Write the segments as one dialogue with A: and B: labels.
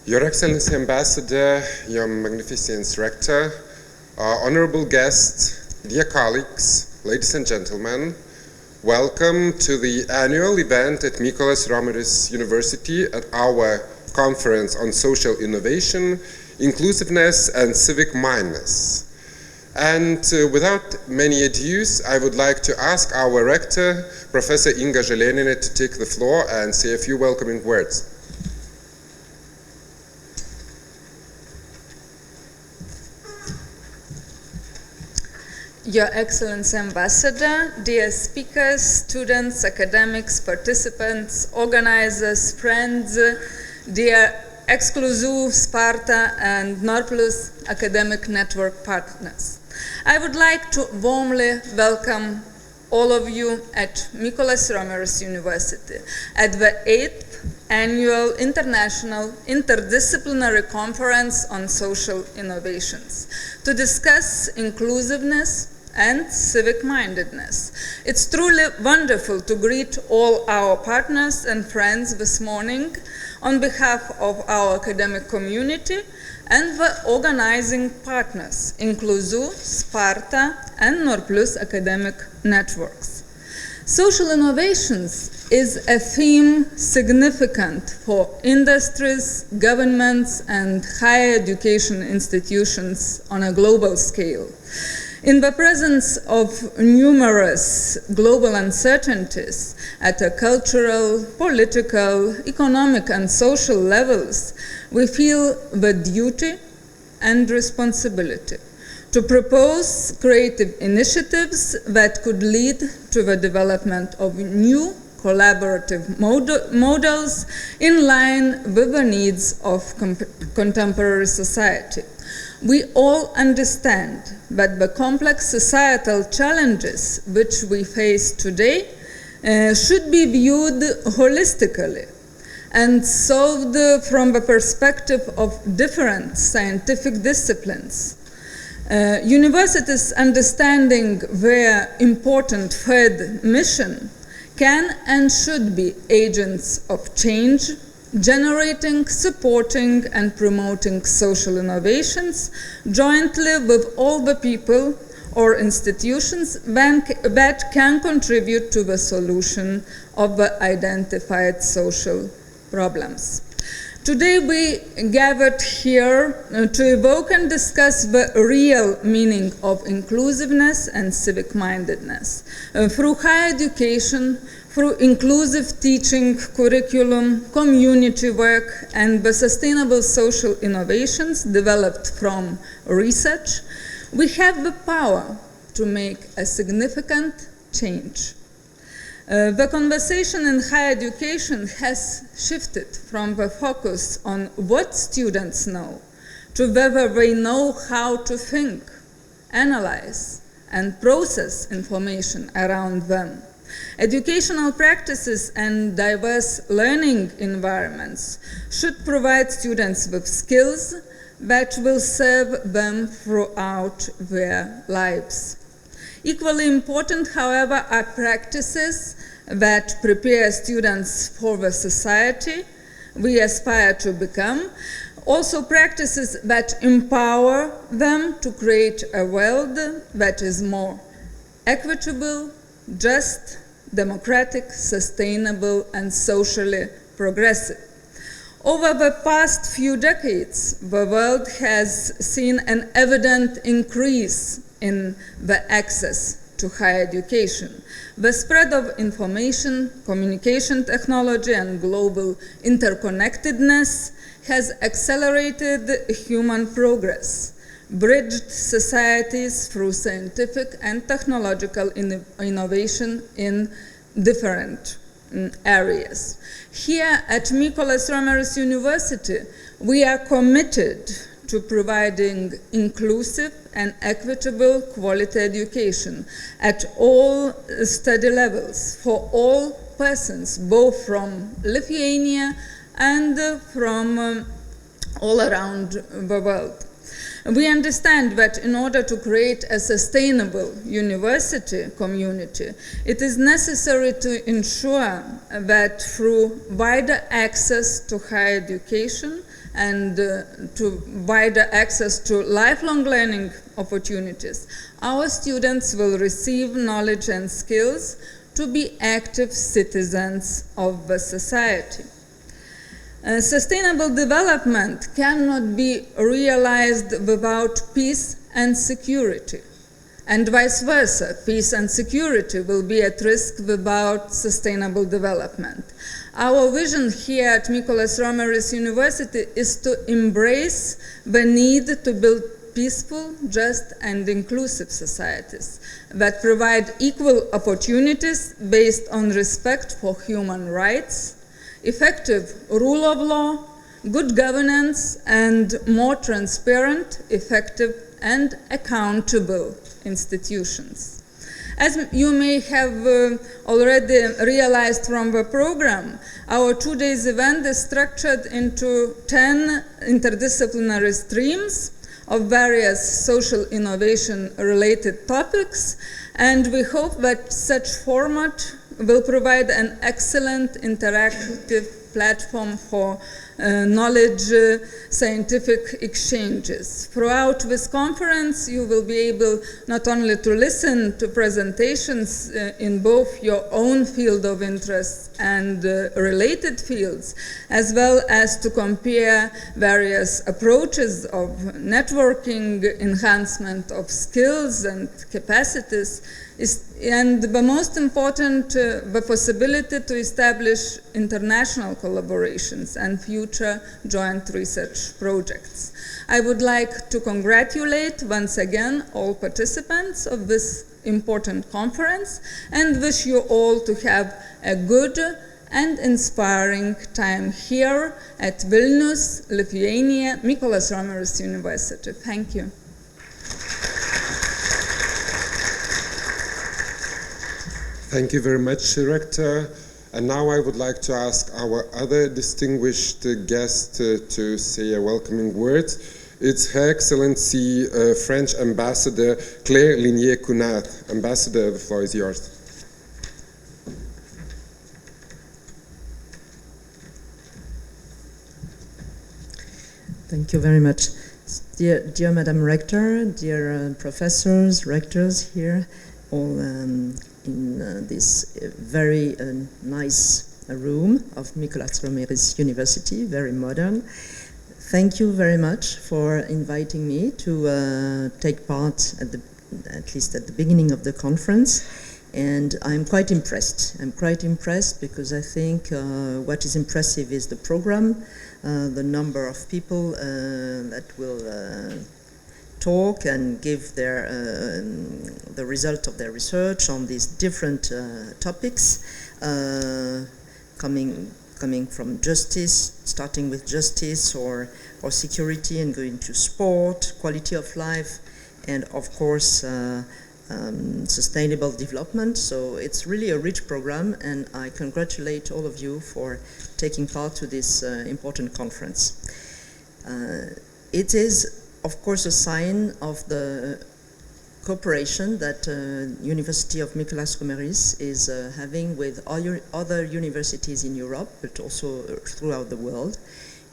A: Your Excellency Ambassador, Your Magnificence Rector, honorable guests, dear colleagues, ladies and gentlemen, welcome to the annual event at Mykolas Romeris University at our conference on social innovation, inclusiveness, and civic mindedness. And without many adieus, I would like to ask our rector, Professor Inga Zelenina, to take the floor and say a few welcoming words.
B: Your Excellency Ambassador, dear speakers, students, academics, participants, organizers, friends, dear Exclusive, Sparta, and Norplus academic network partners. I would like to warmly welcome all of you at Mykolas Romeris University at the 8th Annual International Interdisciplinary Conference on Social Innovations to discuss inclusiveness and civic mindedness. It's truly wonderful to greet all our partners and friends this morning on behalf of our academic community and the organizing partners, Inclusive, Sparta, and Norplus academic networks. Social innovations is a theme significant for industries, governments, and higher education institutions on a global scale. In the presence of numerous global uncertainties at a cultural, political, economic, and social levels, we feel the duty and responsibility to propose creative initiatives that could lead to the development of new collaborative models in line with the needs of contemporary society. We all understand that the complex societal challenges which we face today should be viewed holistically and solved from the perspective of different scientific disciplines. Universities understanding their important third mission can and should be agents of change, generating, supporting, and promoting social innovations jointly with all the people or institutions that can contribute to the solution of the identified social problems. Today we gathered here to evoke and discuss the real meaning of inclusiveness and civic mindedness through higher education, through inclusive teaching, curriculum, community work, and the sustainable social innovations developed from research, we have the power to make a significant change. The conversation in higher education has shifted from the focus on what students know to whether they know how to think, analyze, and process information around them. Educational practices and diverse learning environments should provide students with skills that will serve them throughout their lives. Equally important, however, are practices that prepare students for the society we aspire to become, also practices that empower them to create a world that is more equitable, just, democratic, sustainable, and socially progressive. Over the past few decades, the world has seen an evident increase in the access to higher education. The spread of information, communication technology, and global interconnectedness has accelerated human progress, bridged societies through scientific and technological innovation in different areas. Here at Mykolas Romeris University, we are committed to providing inclusive and equitable quality education at all study levels for all persons, both from Lithuania and from all around the world. We understand that in order to create a sustainable university community, it is necessary to ensure that through wider access to higher education, and to wider access to lifelong learning opportunities, our students will receive knowledge and skills to be active citizens of the society. Sustainable development cannot be realized without peace and security. And vice versa, peace and security will be at risk without sustainable development. Our vision here at Mykolas Romeris University is to embrace the need to build peaceful, just, and inclusive societies that provide equal opportunities based on respect for human rights, effective rule of law, good governance, and more transparent, effective, and accountable institutions. As you may have already realized from the program, our 2 days event is structured into 10 interdisciplinary streams of various social innovation-related topics, and we hope that such format will provide an excellent interactive platform for knowledge scientific exchanges. Throughout this conference, you will be able not only to listen to presentations in both your own field of interest and related fields, as well as to compare various approaches of networking, enhancement of skills and capacities, and the most important, the possibility to establish international collaborations and future joint research projects. I would like to congratulate once again all participants of this important conference and wish you all to have a good and inspiring time here at Vilnius, Lithuania, Mykolas Romeris University. Thank you.
A: Thank you very much, Rector. And now I would like to ask our other distinguished guest to say a welcoming word. It's Her Excellency French Ambassador Claire Ligné-Cunard. Ambassador, the floor is yours.
C: Thank you very much. Dear Madam Rector, dear professors, rectors here, all in this very nice room of Mykolas Romeris University, very modern. Thank you very much for inviting me to take part at least at the beginning of the conference. And I'm quite impressed. I'm quite impressed because I think what is impressive is the program, the number of people that will talk and give their the result of their research on these different topics, coming from justice, starting with justice or security and going to sport, quality of life, and of course sustainable development. So it's really a rich program, and I congratulate all of you for taking part to this important conference. It is of course a sign of the cooperation that University of Mykolas Romeris is having with other universities in Europe, but also throughout the world,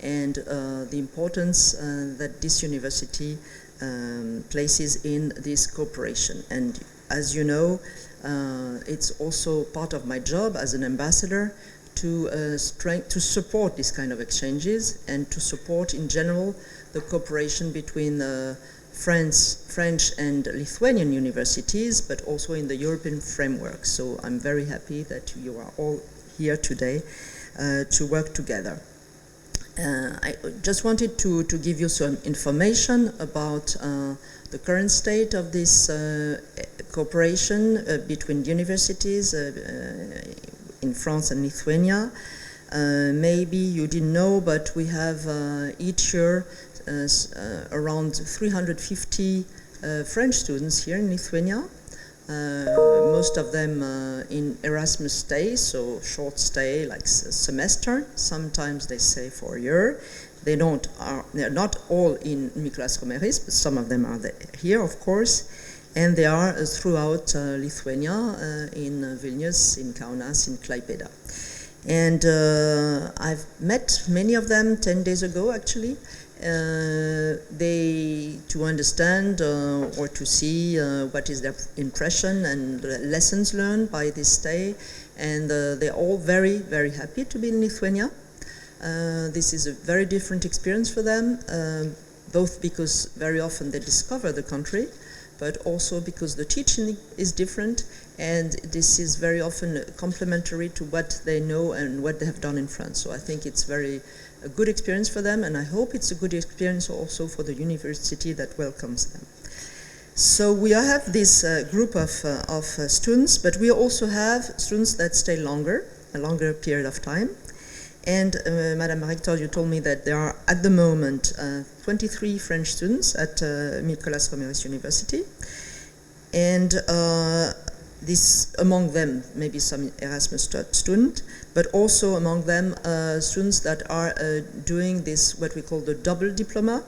C: and the importance that this university places in this cooperation. And as you know, it's also part of my job as an ambassador to support this kind of exchanges and to support in general the cooperation between French and Lithuanian universities, but also in the European framework. So I'm very happy that you are all here today to work together. I just wanted to give you some information about the current state of this cooperation between universities in France and Lithuania. Maybe you didn't know, but we have each year around 350 French students here in Lithuania, most of them in Erasmus stay, so short stay like a semester, sometimes they stay for a year. They're not all in Mykolas Romeris, but some of them are here, of course, and they are throughout Lithuania, in Vilnius, in Kaunas, in Klaipėda. And I've met many of them 10 days ago, actually. To understand or to see what is their impression and lessons learned by this stay, and they're all very, very happy to be in Lithuania. This is a very different experience for them, both because very often they discover the country, but also because the teaching is different, and this is very often complementary to what they know and what they have done in France. So I think it's a good experience for them, and I hope it's a good experience also for the university that welcomes them. So we have this group of students, but we also have students that stay longer, a longer period of time. And Madame Rector, you told me that there are at the moment 23 French students at Mykolas Romeris University, and this among them maybe some Erasmus student, but also among them students that are doing this what we call the double diploma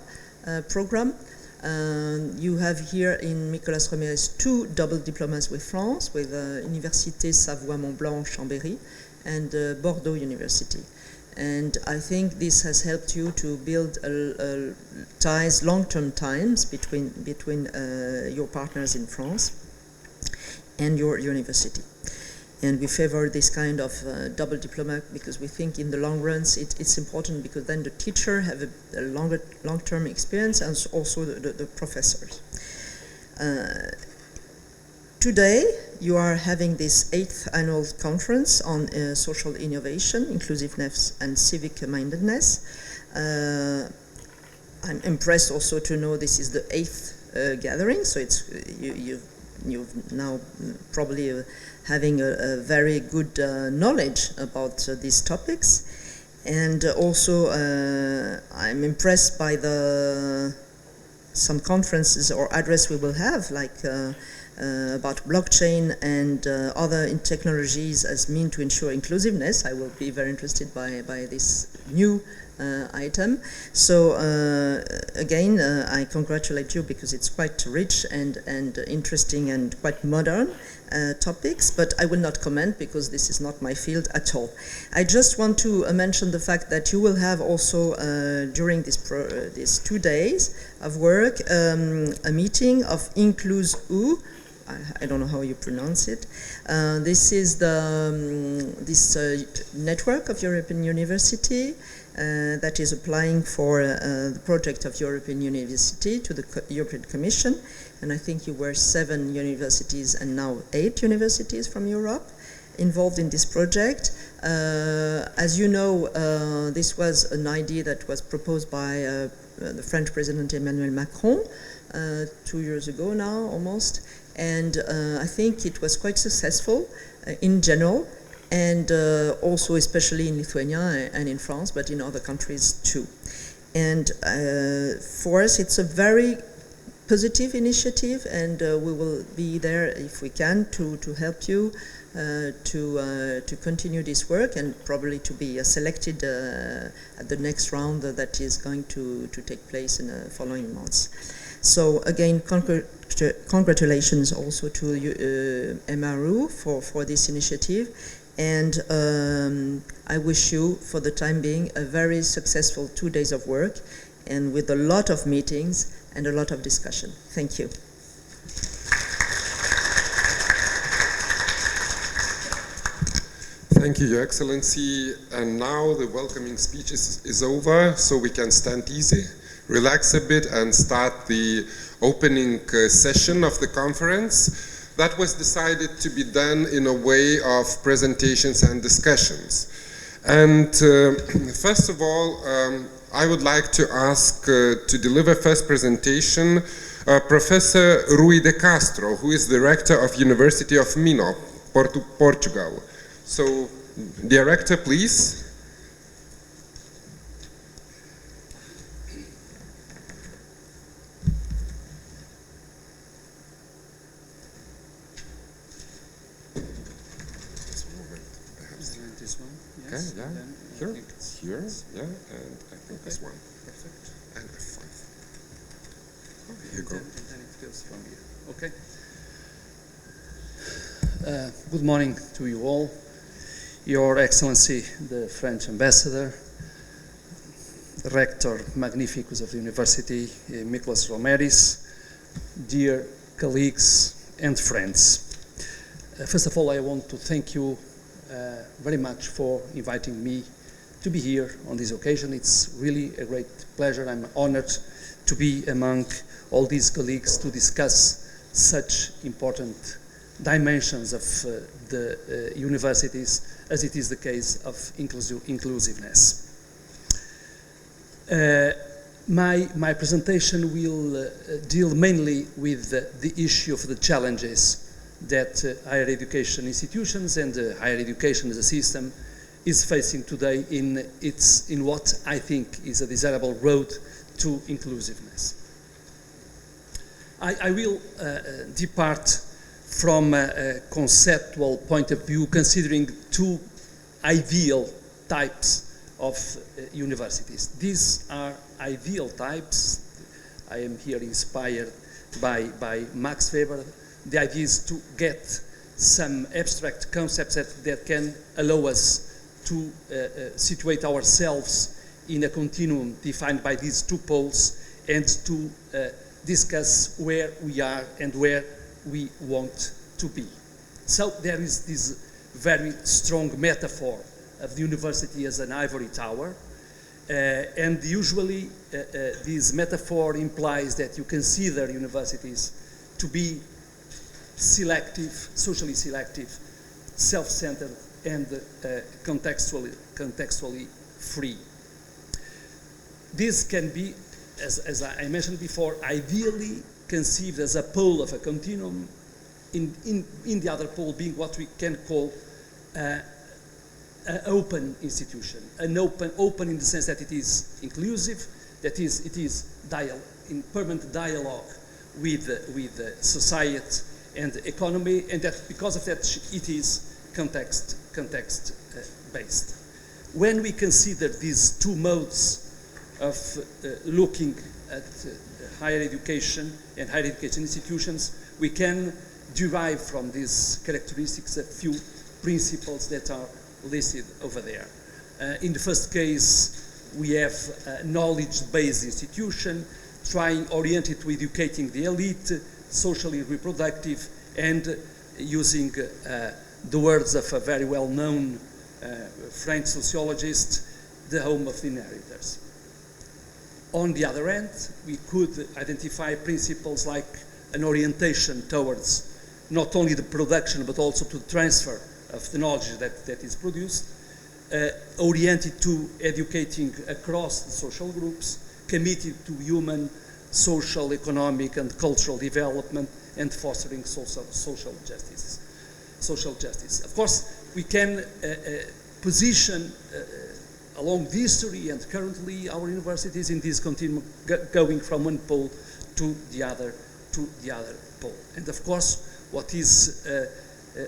C: program. You have here in Mykolas Romeris 2 double diplomas with France, with Université Savoie-Mont-Blanc Chambéry and Bordeaux University. And I think this has helped you to build ties, long-term ties between your partners in France and your university. And we favor this kind of double diploma because we think in the long run it's important, because then the teacher have a long-term experience, and also the professors. Today you are having this 8th annual conference on social innovation, inclusiveness and civic mindedness. I'm impressed also to know this is the 8th gathering, so it's you've now probably having a very good knowledge about these topics. And also I'm impressed by some conferences or address we will have, like about blockchain and other technologies as mean to ensure inclusiveness. I will be very interested by this new item. So again, I congratulate you because it's quite rich and interesting and quite modern topics, but I will not comment because this is not my field at all. I just want to mention the fact that you will have also during these 2 days of work a meeting of Inclus-U. I don't know how you pronounce it. This is this network of European University that is applying for the project of European University to the European Commission. And I think you were 7 universities and now 8 universities from Europe involved in this project. As you know, this was an idea that was proposed by the French President Emmanuel Macron 2 years ago now, almost. And I think it was quite successful in general, and also especially in Lithuania and in France, but in other countries too. And for us, it's a very positive initiative, and we will be there if we can to help you to continue this work, and probably to be selected at the next round that is going to take place in the following months. So again, congratulations also to MRU for this initiative, and I wish you, for the time being, a very successful 2 days of work, and with a lot of meetings and a lot of discussion. Thank you.
A: Thank you, Your Excellency. And now the welcoming speech is over, so we can stand easy, relax a bit, and start the opening session of the conference. That was decided to be done in a way of presentations and discussions. And first of all, I would like to ask to deliver first presentation Professor Rui de Castro, who is the Rector of University of Minho, Portugal. So, Director, please. Okay, yeah, here, it's here, yeah, and I think this one, perfect, and F5. Oh, here you go.
D: And then it goes from here. Okay. Good morning to you all. Your Excellency, the French Ambassador, the Rector Magnificus of the University, Mykolas Romeris, dear colleagues and friends. First of all, I want to thank you very much for inviting me to be here on this occasion. It's really a great pleasure. I'm honored to be among all these colleagues to discuss such important dimensions of the universities, as it is the case of inclusiveness. My presentation will deal mainly with the issue of the challenges that higher education institutions and higher education as a system is facing today in what I think is a desirable road to inclusiveness. I will depart from a conceptual point of view, considering two ideal types of universities. These are ideal types. I am here inspired by Max Weber. The idea is to get some abstract concepts that can allow us to situate ourselves in a continuum defined by these two poles and to discuss where we are and where we want to be. So there is this very strong metaphor of the university as an ivory tower, and usually this metaphor implies that you consider universities to be selective, socially selective, self-centered, and contextually free. This can be, as I mentioned before, ideally conceived as a pole of a continuum, in the other pole being what we can call an open institution. An open in the sense that it is inclusive, that it is in permanent dialogue with society and economy, and that because of that it is context-based. When we consider these two modes of looking at higher education and higher education institutions, we can derive from these characteristics a few principles that are listed over there. In the first case, we have a knowledge-based institution, oriented to educating the elite, socially reproductive, and using the words of a very well-known French sociologist, the home of the inheritors. On the other hand, we could identify principles like an orientation towards not only the production but also to the transfer of the knowledge that is produced, oriented to educating across the social groups, committed to human, social, economic, and cultural development, and fostering social justice. Of course, we can position along the history and currently our universities in this continuum, going from one pole to the other pole. And of course, what is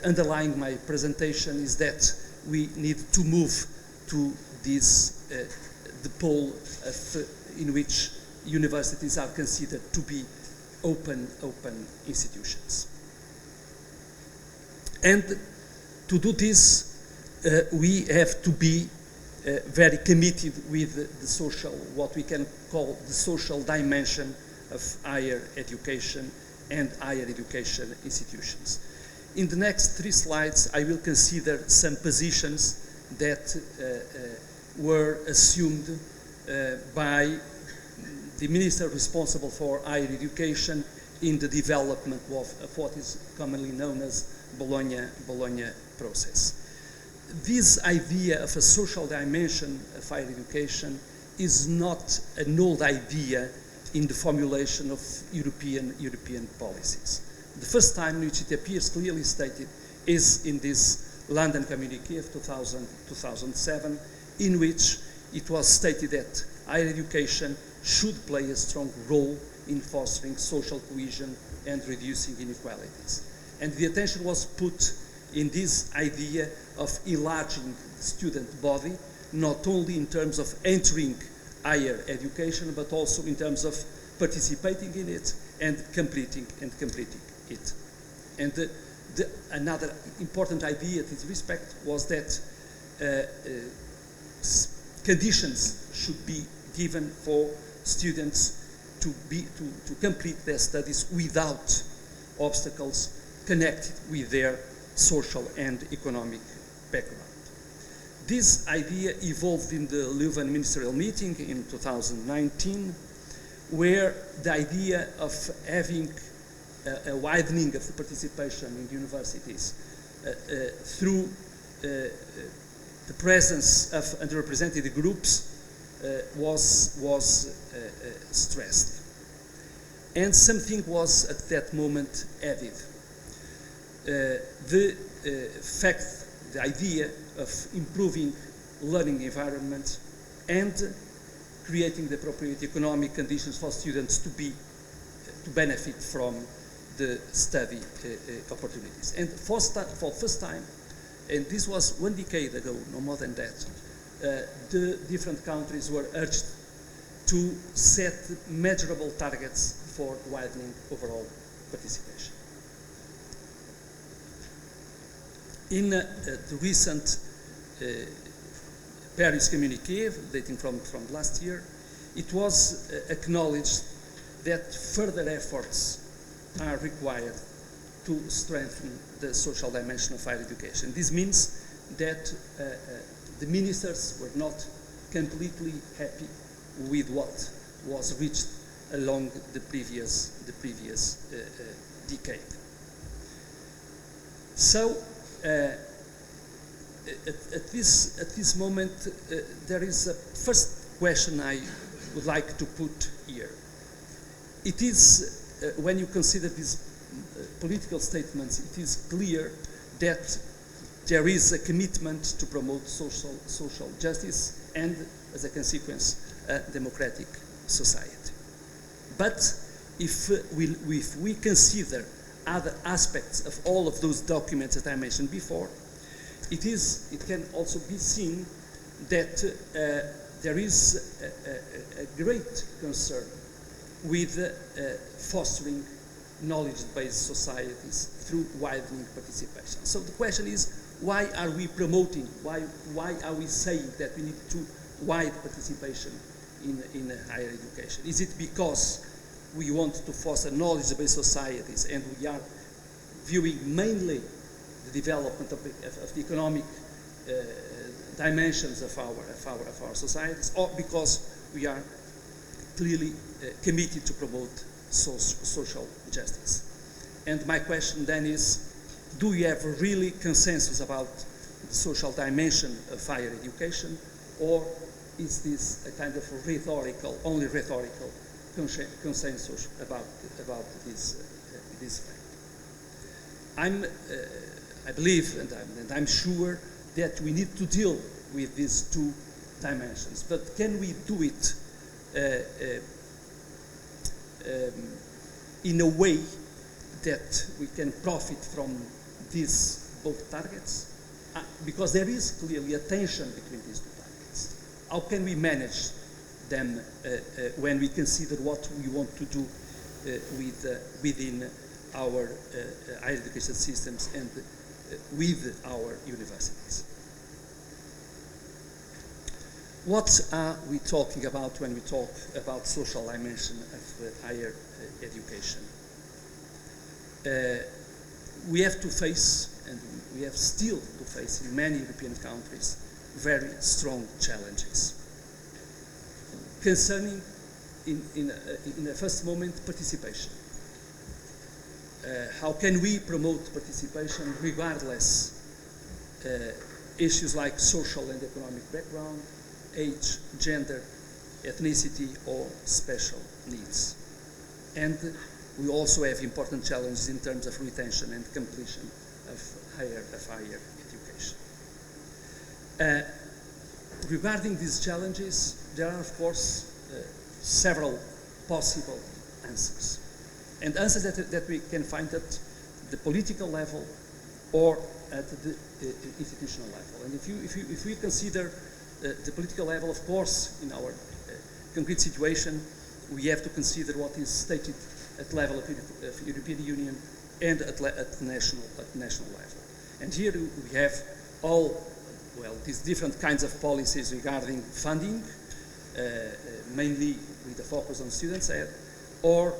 D: underlying my presentation is that we need to move to this the pole in which universities are considered to be open institutions. And to do this, we have to be very committed with the social, what we can call the social dimension of higher education and higher education institutions. In the next 3 slides, I will consider some positions that were assumed by the minister responsible for higher education in the development of what is commonly known as Bologna process. This idea of a social dimension of higher education is not an old idea in the formulation of European policies. The first time in which it appears clearly stated is in this London communique of 2007, in which it was stated that higher education should play a strong role in fostering social cohesion and reducing inequalities. And the attention was put in this idea of enlarging the student body, not only in terms of entering higher education, but also in terms of participating in it and completing it. And another important idea in this respect was that conditions should be given for students to complete their studies without obstacles connected with their social and economic background. This idea evolved in the Leuven ministerial meeting in 2019, where the idea of having a widening of the participation in universities through the presence of underrepresented groups was stressed. And something was at that moment added. The idea of improving learning environment and creating the appropriate economic conditions for students to benefit from the study opportunities. And for first time, and this was 1 decade ago, no more than that, the different countries were urged to set measurable targets for widening overall participation. In the recent Paris communiqué, dating from last year, it was acknowledged that further efforts are required to strengthen the social dimension of higher education. This means that the ministers were not completely happy with what was reached along the previous decade. So, at this moment, there is a first question I would like to put here. It is, when you consider these political statements, it is clear that there is a commitment to promote social justice and, as a consequence, a democratic society. But if we consider other aspects of all of those documents that I mentioned before, it can also be seen that there is a great concern with fostering knowledge-based societies through widening participation. So the question is, why are we promoting, why are we saying that we need to wide participation in higher education? Is it because we want to foster knowledge-based societies and we are viewing mainly the development of the economic dimensions of our societies, or because we are clearly committed to promote social justice? And my question then is, do we have really consensus about the social dimension of higher education, or is this a kind of only rhetorical consensus about this fact? I believe and I'm sure that we need to deal with these two dimensions, but can we do it in a way that we can profit from these both targets? Because there is clearly a tension between these two targets. How can we manage them when we consider what we want to do within our higher education systems and with our universities? What are we talking about when we talk about social dimension of higher education? We have to face, and we have still to face in many European countries, very strong challenges concerning, in the first moment, participation. How can we promote participation regardless issues like social and economic background, age, gender, ethnicity, or special needs? And we also have important challenges in terms of retention and completion of higher education. Regarding these challenges, there are, of course, several possible answers. And answers that we can find at the political level or at the institutional level. And if we consider the political level, of course, in our concrete situation, we have to consider what is stated at the level of European Union and at national level. And here we have all well, these different kinds of policies regarding funding, mainly with a focus on students' ed, or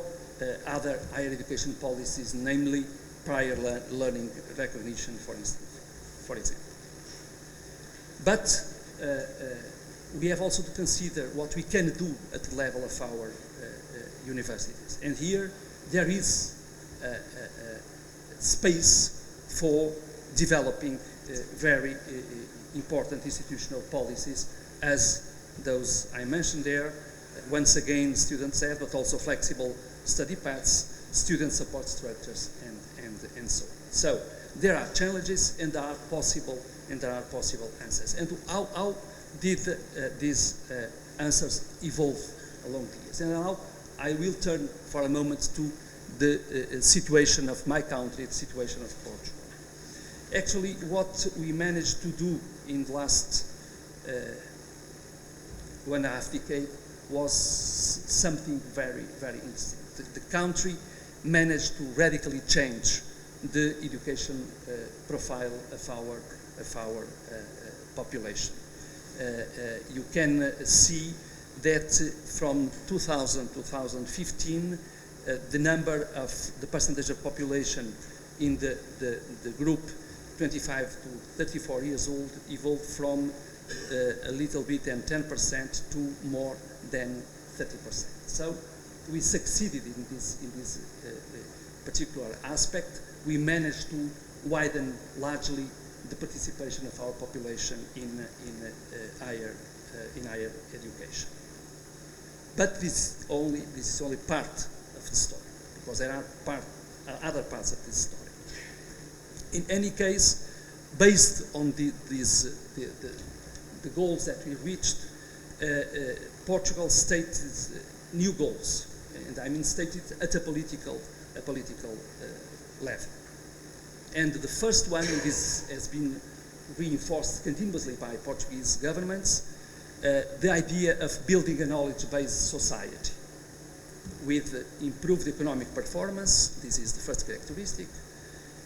D: other higher education policies, namely prior learning recognition, for example. But we have also to consider what we can do at the level of our universities. And here there is space for developing very important institutional policies, as those I mentioned there. Once again, student ed, but also flexible study paths, student support structures, and so on. So there are challenges, and there are possible answers. And how did these answers evolve along the years? And now I will turn for a moment to the situation of my country, the situation of Portugal. Actually, what we managed to do in the last 1.5 decades was something very, very interesting. The country managed to radically change the education profile of our population. You can see that from 2000 to 2015, the percentage of population in the group 25 to 34 years old evolved from a little bit and 10% to more than 30%. So we succeeded in this particular aspect. We managed to widen largely the participation of our population in higher education. But this is only part of the story, because there are other parts of this story. In any case, based on the goals that we reached, Portugal stated new goals, and I mean stated at a political level. And the first one, and this has been reinforced continuously by Portuguese governments, the idea of building a knowledge-based society with improved economic performance. This is the first characteristic.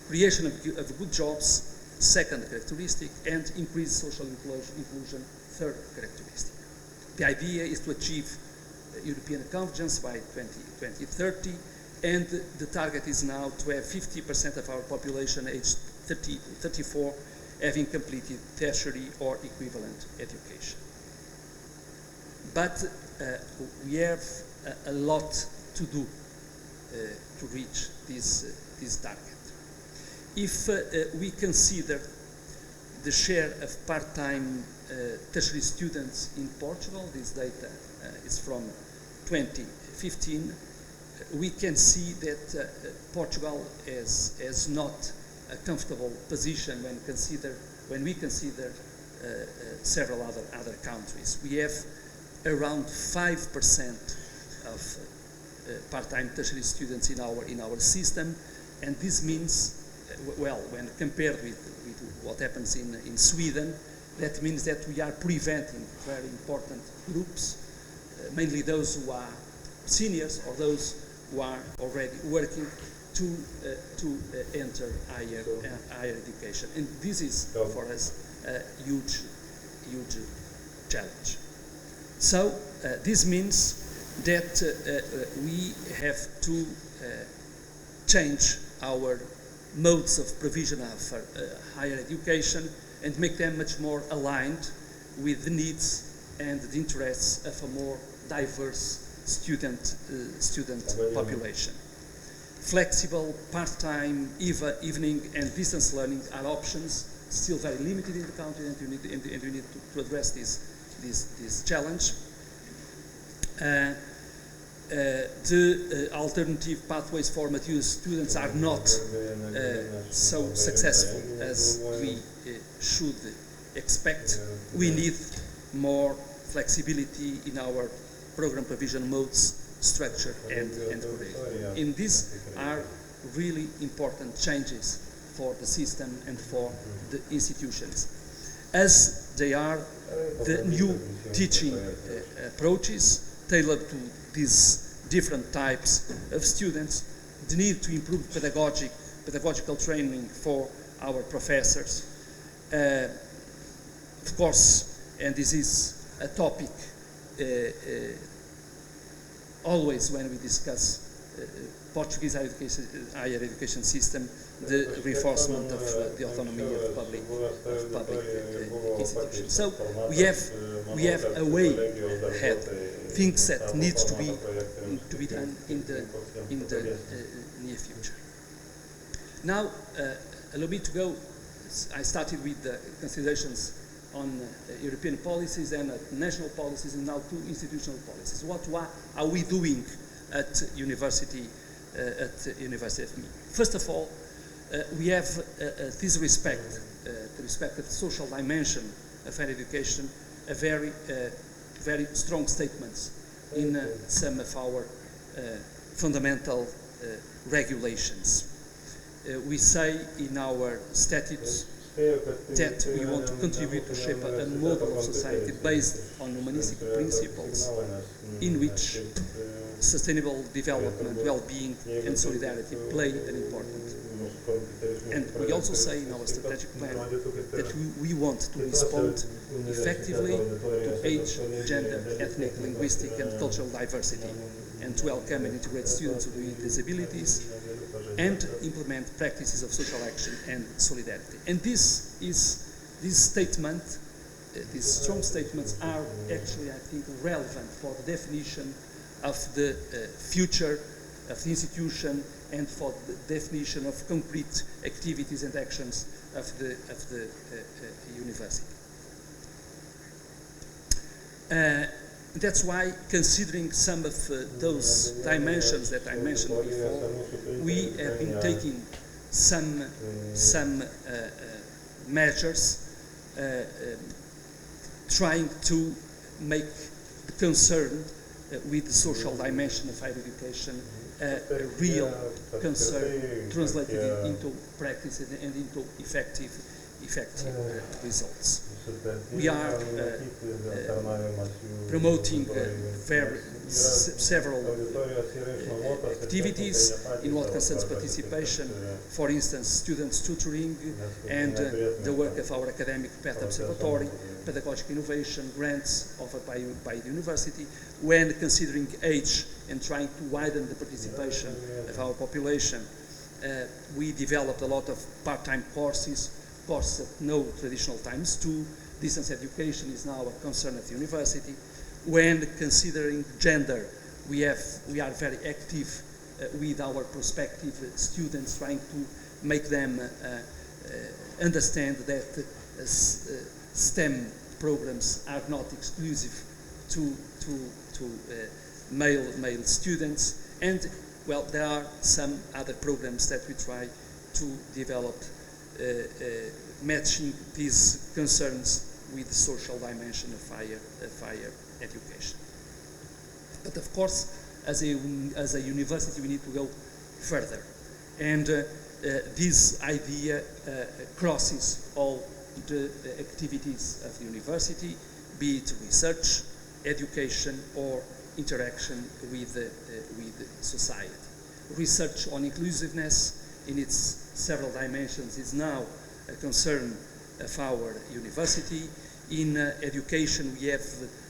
D: Creation of good jobs, second characteristic, and increased social inclusion, third characteristic. The idea is to achieve European convergence by 2030, and the target is now to have 50% of our population aged 30 to 34 having completed tertiary or equivalent education. But we have a lot to do to reach this target. If we consider the share of part-time tertiary students in Portugal, this data is from 2015, we can see that Portugal has not a comfortable position when we consider several other countries. We have around 5% of part-time tertiary students in our system, and this means, well, when compared with what happens in Sweden, that means that we are preventing very important groups, mainly those who are seniors or those who are already working, to enter higher education. And this is, for us, a huge challenge. So this means that we have to change our modes of provision of higher education and make them much more aligned with the needs and the interests of a more diverse student population. Flexible, part-time, evening and distance learning are options, still very limited in the country, and we need to address this challenge. The alternative pathways for mature students are not so successful as we should expect. We need more flexibility in our program provision modes, structure and curriculum. And these are really important changes for the system and for the institutions, as they are the new teaching approaches tailored to these different types of students, the need to improve pedagogical training for our professors, Of course, and this is a topic always when we discuss Portuguese higher education system, the reinforcement of the autonomy of public institutions. So we have a way ahead, things that needs to be done in the near future. Now, allow me to go. I started with the considerations on European policies and national policies, and now to institutional policies. What are we doing at University of Me? First of all, we have this respect, the respect of the social dimension of higher education, a very strong statements in some of our fundamental regulations. We say in our statutes that we want to contribute to shape a model of society based on humanistic principles in which sustainable development, well-being and solidarity play an important role. And we also say in our strategic plan that we want to respond effectively to age, gender, ethnic, linguistic and cultural diversity, and to welcome and integrate students with disabilities, and implement practices of social action and solidarity. And this statement, these strong statements are actually, I think, relevant for the definition of the future of the institution and for the definition of concrete activities and actions of the university. That's why, considering some of those dimensions that I mentioned before, we have been taking some measures trying to make the concern with the social dimension of higher education a real concern translated into practice and into effective results. We are promoting several activities in what concerns participation, for instance, students tutoring and the work of our academic path observatory, pedagogical innovation, grants offered by the university, when considering age and trying to widen the participation of our population. We developed a lot of part-time courses at no traditional times too. Distance education is now a concern at the university. When considering gender, we are very active with our prospective students, trying to make them understand that STEM programs are not exclusive to male students. And well, there are some other programs that we try to develop matching these concerns with the social dimension of higher education. But of course, as a university, we need to go further. And this idea crosses all the activities of the university, be it research, education, or interaction with society. Research on inclusiveness in its several dimensions is now a concern of our university. In education, we have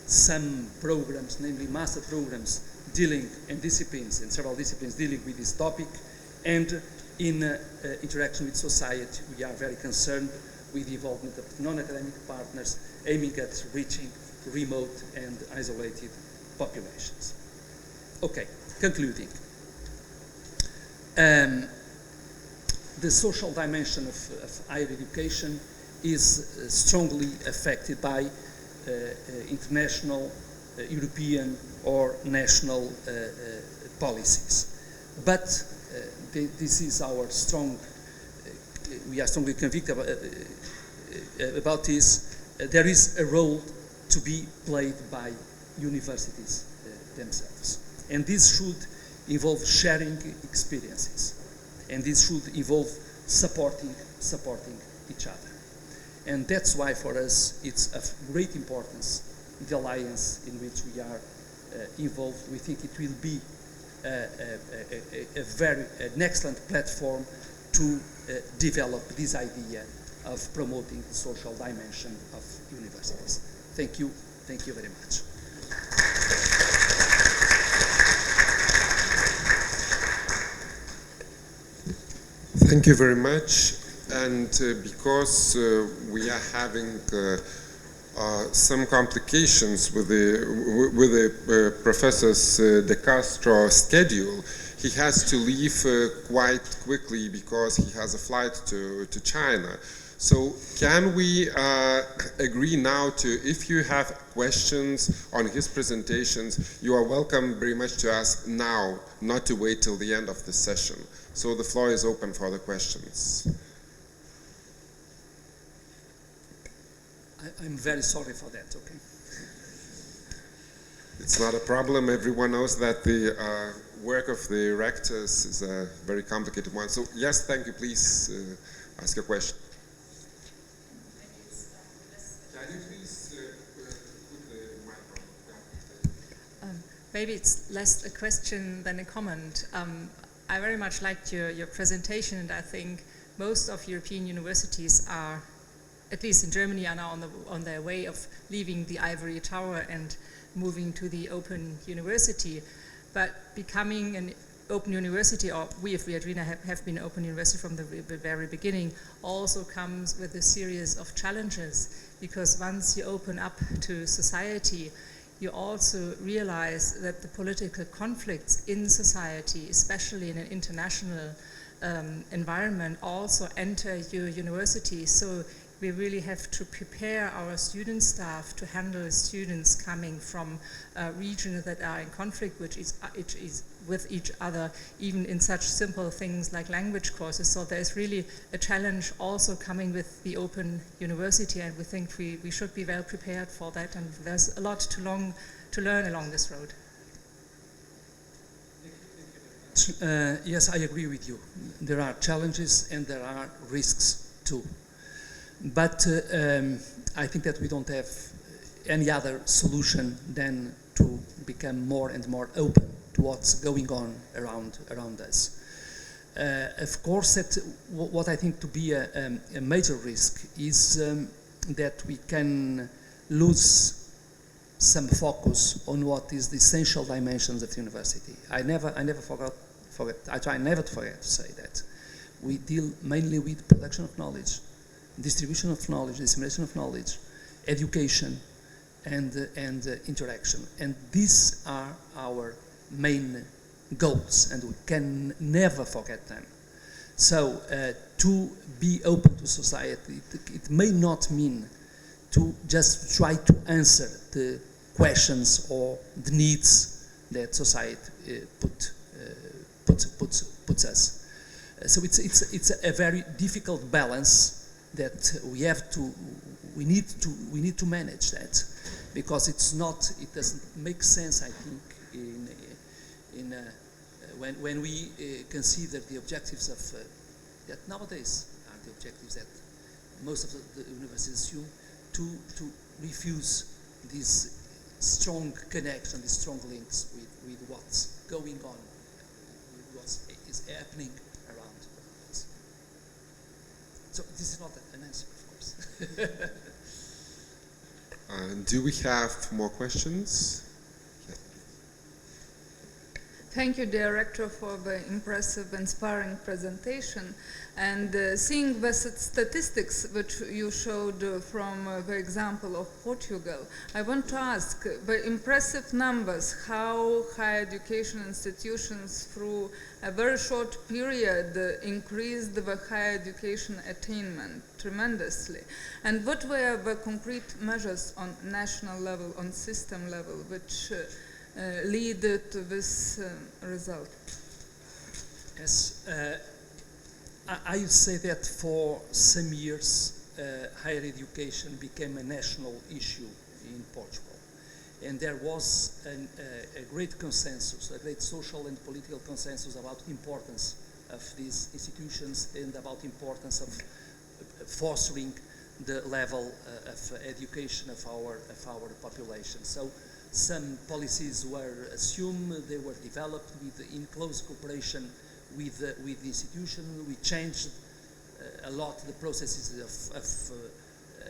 D: some programs, namely master programs, and several disciplines dealing with this topic. And in interaction with society, we are very concerned with the involvement of non-academic partners aiming at reaching remote and isolated populations. Okay, concluding. The social dimension of higher education is strongly affected by international, European or national policies. But this is our we are strongly convicted about this. There is a role to be played by universities themselves. And this should involve sharing experiences. And this should involve supporting each other. And that's why for us it's of great importance, the alliance in which we are involved. We think it will be an excellent platform to develop this idea of promoting the social dimension of universities. Thank you very much.
A: Thank you very much. And because we are having some complications with the Professor's De Castro schedule, he has to leave quite quickly because he has a flight to China. So can we agree now to, if you have questions on his presentations, you are welcome very much to ask now, not to wait till the end of the session. So the floor is open for the questions.
D: I'm very sorry for that, okay?
A: It's not a problem. Everyone knows that the work of the rectors is a very complicated one. So yes, thank you. Please ask a question. Can you please put the microphone?
E: Maybe it's less a question than a comment. I very much liked your presentation, and I think most of European universities are, at least in Germany, are now on their way of leaving the ivory tower and moving to the open university. But becoming an open university, or we at Viadrina have been an open university from the very beginning, also comes with a series of challenges, because once you open up to society, you also realize that the political conflicts in society, especially in an international environment, also enter your university. So we really have to prepare our student staff to handle students coming from regions that are in conflict with each other, even in such simple things like language courses. So there's really a challenge also coming with the open university, and we think we should be well prepared for that, and there's a lot to learn along this road.
D: Yes, I agree with you. There are challenges and there are risks too. But I think that we don't have any other solution than to become more and more open to what's going on around us. Of course, what I think to be a major risk is that we can lose some focus on what is the essential dimensions of the university. I try never to forget to say that. We deal mainly with production of knowledge, distribution of knowledge, dissemination of knowledge, education, and interaction. And these are our main goals, and we can never forget them. So to be open to society, it may not mean to just try to answer the questions or the needs that society puts us. So it's a very difficult balance that we need to manage that, because it doesn't make sense, I think, when we consider the objectives of that nowadays are the objectives that most of the universities assume, to refuse these strong connections, these strong links with what's going on, with what is happening around us. So this is not an answer, of course.
A: Do we have more questions?
B: Thank you, Director, for the impressive, inspiring presentation. And seeing the statistics which you showed from the example of Portugal, I want to ask the impressive numbers, how higher education institutions through a very short period increased the higher education attainment tremendously. And what were the concrete measures on national level, on system level, which lead to this result?
D: Yes, I would say that for some years higher education became a national issue in Portugal, and there was a great consensus, a great social and political consensus about the importance of these institutions and about the importance of fostering the level of education of our population. So some policies were assumed, they were developed in close cooperation with the institution. We changed a lot the processes of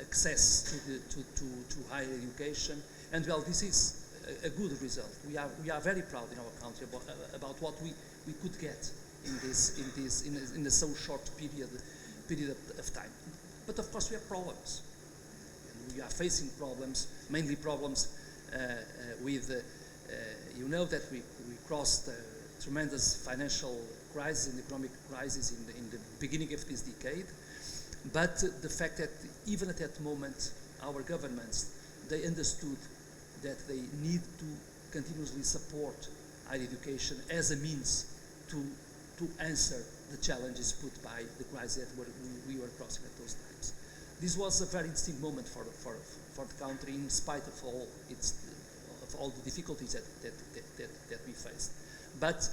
D: access to higher education. And well, this is a good result. We are very proud in our country about what we could get in a so short period of time. But of course we have problems. We are facing problems, mainly problems with, you know that we crossed a tremendous financial crisis and economic crisis in the beginning of this decade. But the fact that even at that moment, our governments, they understood that they need to continuously support higher education as a means to answer the challenges put by the crisis that we were crossing at those times. This was a very distinct moment for the country, in spite of all the difficulties that we faced. But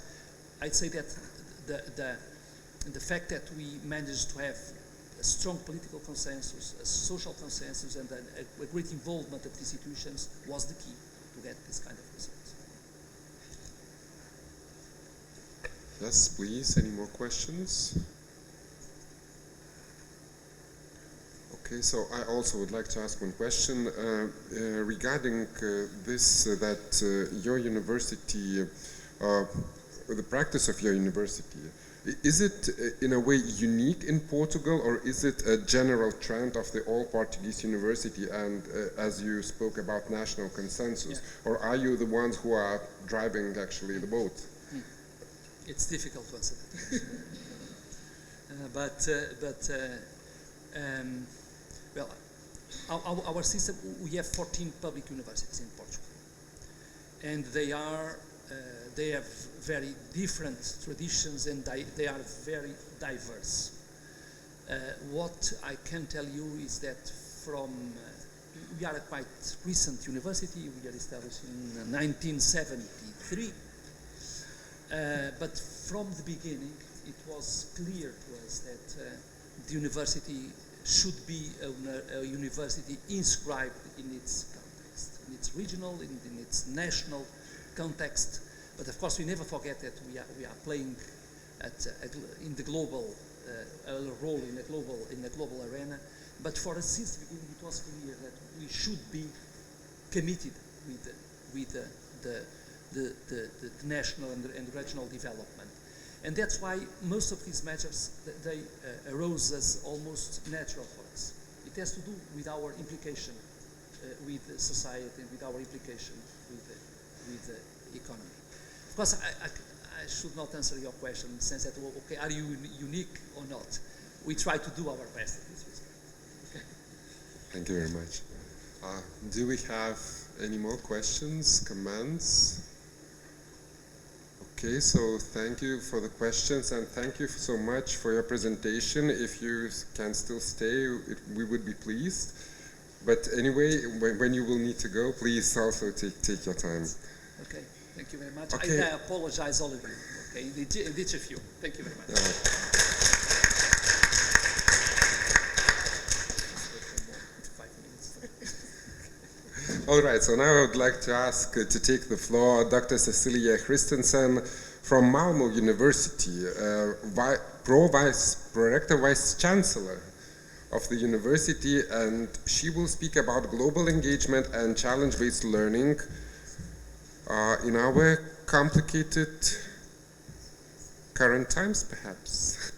D: I'd say that the fact that we managed to have a strong political consensus, a social consensus, and a great involvement of the institutions was the key to get this kind of results.
A: Yes, please. Any more questions? Okay, so I also would like to ask one question regarding this, that your university, the practice of your university, is it in a way unique in Portugal, or is it a general trend of the all Portuguese university, and as you spoke about national consensus, or are you the ones who are driving actually the boat?
D: It's difficult to answer that. Well, our system, we have 14 public universities in Portugal, and they have very different traditions, and they are very diverse. What I can tell you is that we are a quite recent university. We are established in 1973, but from the beginning it was clear to us that the university should be a university inscribed in its context, in its regional, in its national context. But of course, we never forget that we are playing in the global role in the global arena. But for us, since the beginning, it was clear that we should be committed with the national and regional development. And that's why most of these measures, they arose as almost natural for us. It has to do with our implication with society, with our implication with the economy. Of course, I should not answer your question in the sense that, well, okay, are you unique or not? We try to do our best in this respect. Okay.
A: Thank you very much. Do we have any more questions, comments? Okay, so thank you for the questions, and thank you so much for your presentation. If you can still stay, we would be pleased. But anyway, when you will need to go, please also take your time.
D: Okay, thank you very much.
A: Okay.
D: I apologize all of you. Okay, in each of you. Thank you very much.
A: All right, so now I would like to ask to take the floor Dr. Cecilia Christensen from Malmö University, Prorector Vice Chancellor of the university, and she will speak about global engagement and challenge-based learning in our complicated current times, perhaps.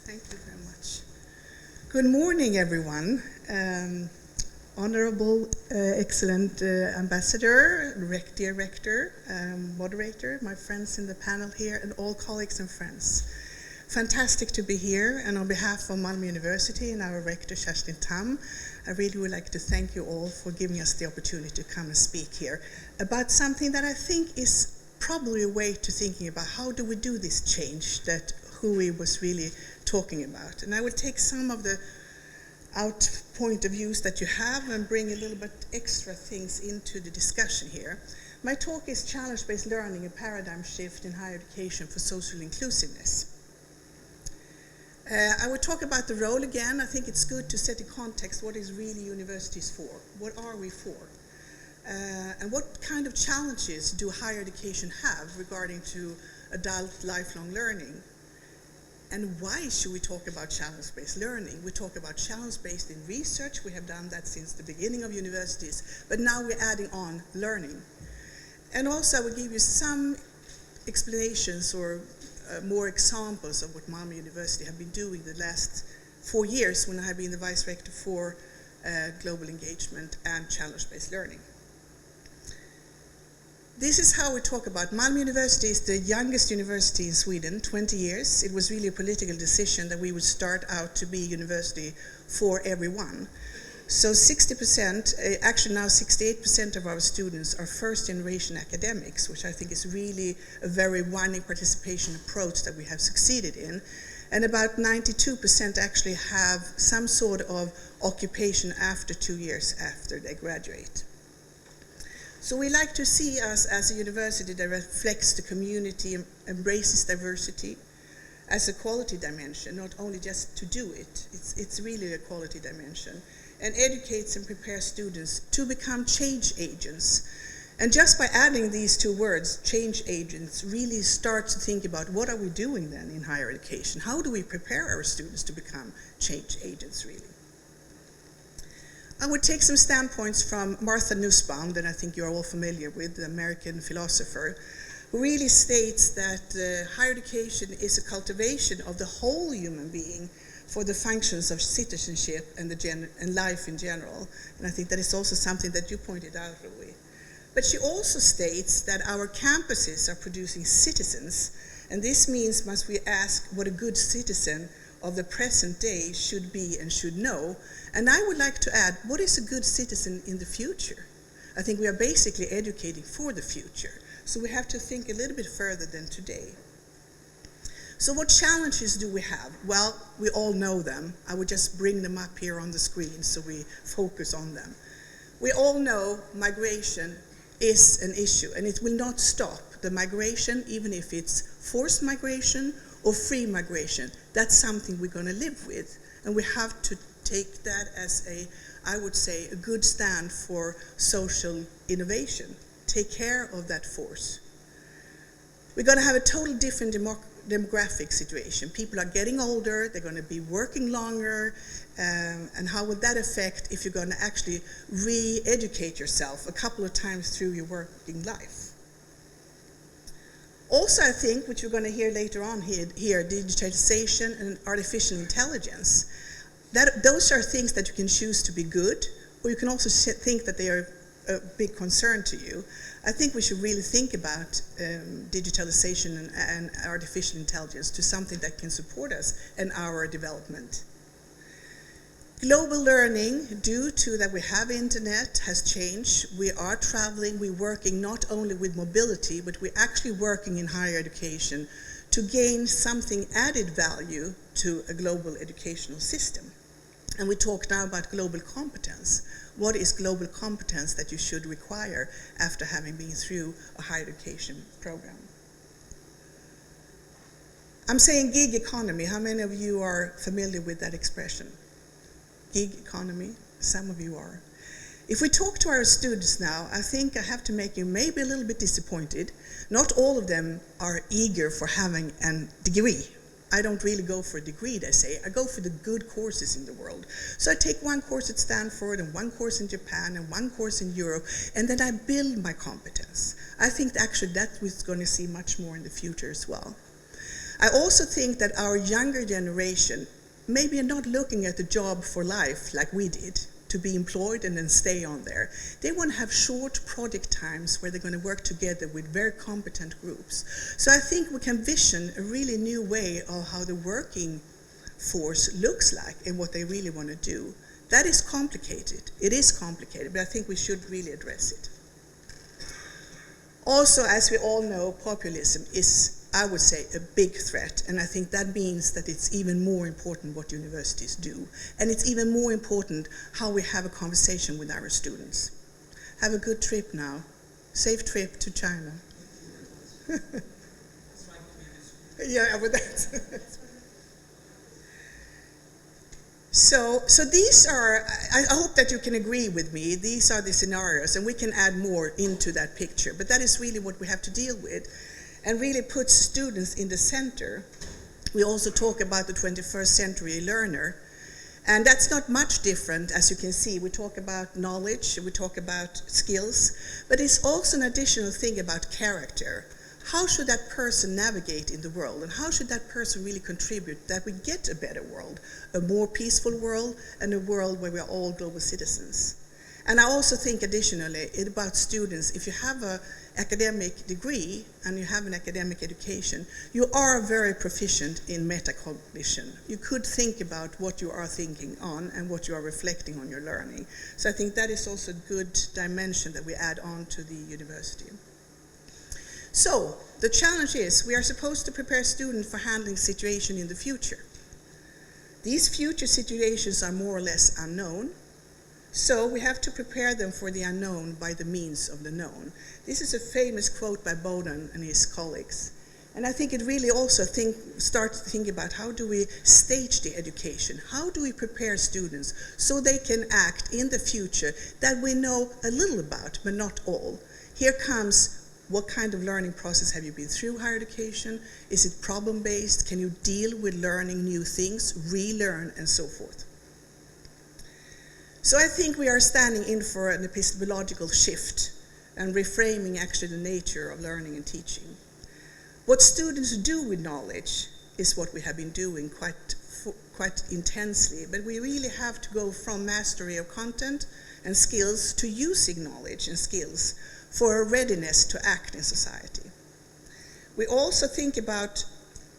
F: Thank you very much. Good morning, everyone. Honorable, excellent ambassador, dear rector, moderator, my friends in the panel here, and all colleagues and friends. Fantastic to be here, and on behalf of Malmö University and our rector, Kerstin Tam, I really would like to thank you all for giving us the opportunity to come and speak here about something that I think is probably a way to thinking about how do we do this change that who he was really talking about. And I will take some of the point of views that you have and bring a little bit extra things into the discussion here. My talk is Challenge-Based Learning, a Paradigm Shift in Higher Education for Social Inclusiveness. I will talk about the role again. I think it's good to set in context what is really universities for. What are we for? And what kind of challenges do higher education have regarding to adult lifelong learning? And why should we talk about challenge-based learning? We talk about challenge-based in research. We have done that since the beginning of universities, but now we're adding on learning. And also I will give you some explanations or more examples of what Malmö University have been doing the last 4 years when I have been the Vice Rector for Global Engagement and Challenge-Based Learning. This is how we talk about Malmö University. Is the youngest university in Sweden, 20 years. It was really a political decision that we would start out to be a university for everyone. So 60%, actually now 68% of our students are first generation academics, which I think is really a very winding participation approach that we have succeeded in. And about 92% actually have some sort of occupation after 2 years after they graduate. So we like to see us as a university that reflects the community, embraces diversity as a quality dimension, not only just to do it, it's really a quality dimension, and educates and prepares students to become change agents. And just by adding these two words, change agents, really start to think about what are we doing then in higher education? How do we prepare our students to become change agents really? I would take some standpoints from Martha Nussbaum, that I think you're all familiar with, the American philosopher, who really states that higher education is a cultivation of the whole human being for the functions of citizenship and life in general. And I think that is also something that you pointed out, Louis. But she also states that our campuses are producing citizens, and this means must we ask what a good citizen of the present day should be and should know. And I would like to add, what is a good citizen in the future? I think we are basically educating for the future. So we have to think a little bit further than today. So what challenges do we have? Well, we all know them. I would just bring them up here on the screen so we focus on them. We all know migration is an issue, and it will not stop. The migration, even if it's forced migration or free migration, that's something we're going to live with. And we have to take that as I would say, a good stand for social innovation. Take care of that force. We're going to have a totally different demographic situation. People are getting older, they're going to be working longer, and how would that affect if you're going to actually re-educate yourself a couple of times through your working life? Also, I think, which you're going to hear later on here, digitalization and artificial intelligence. Those are things that you can choose to be good, or you can also think that they are a big concern to you. I think we should really think about digitalization and artificial intelligence to something that can support us in our development. Global learning, due to that we have internet, has changed. We are traveling, we're working not only with mobility, but we're actually working in higher education to gain something added value to a global educational system. And we talk now about global competence. What is global competence that you should require after having been through a higher education program? I'm saying gig economy. How many of you are familiar with that expression? Gig economy, some of you are. If we talk to our students now, I think I have to make you maybe a little bit disappointed. Not all of them are eager for having a degree. I don't really go for a degree, they say. I go for the good courses in the world. So I take one course at Stanford and one course in Japan and one course in Europe, and then I build my competence. I think actually that we're going to see much more in the future as well. I also think that our younger generation maybe are not looking at the job for life like we did, to be employed and then stay on there. They want to have short project times where they're going to work together with very competent groups. So I think we can vision a really new way of how the working force looks like and what they really want to do. That is complicated. It is complicated, but I think we should really address it. Also, as we all know, populism is I would say, a big threat. And I think that means that it's even more important what universities do. And it's even more important how we have a conversation with our students. Have a good trip now. Safe trip to China. Yeah, with that. So these are, I hope that you can agree with me, these are the scenarios, and we can add more into that picture. But that is really what we have to deal with, and really put students in the center. We also talk about the 21st century learner, and that's not much different, as you can see. We talk about knowledge, we talk about skills, but it's also an additional thing about character. How should that person navigate in the world, and how should that person really contribute that we get a better world, a more peaceful world, and a world where we are all global citizens? And I also think additionally about students, if you have an academic degree and you have an academic education, you are very proficient in metacognition. You could think about what you are thinking on and what you are reflecting on your learning. So I think that is also a good dimension that we add on to the university. So, the challenge is we are supposed to prepare students for handling situations in the future. These future situations are more or less unknown, so we have to prepare them for the unknown by the means of the known. This is a famous quote by Bowden and his colleagues. And I think it really also starts to think about how do we stage the education? How do we prepare students so they can act in the future that we know a little about, but not all? Here comes, what kind of learning process have you been through higher education? Is it problem-based? Can you deal with learning new things, relearn, and so forth? So I think we are standing in for an epistemological shift and reframing actually the nature of learning and teaching. What students do with knowledge is what we have been doing quite intensely, but we really have to go from mastery of content and skills to using knowledge and skills for a readiness to act in society. We also think about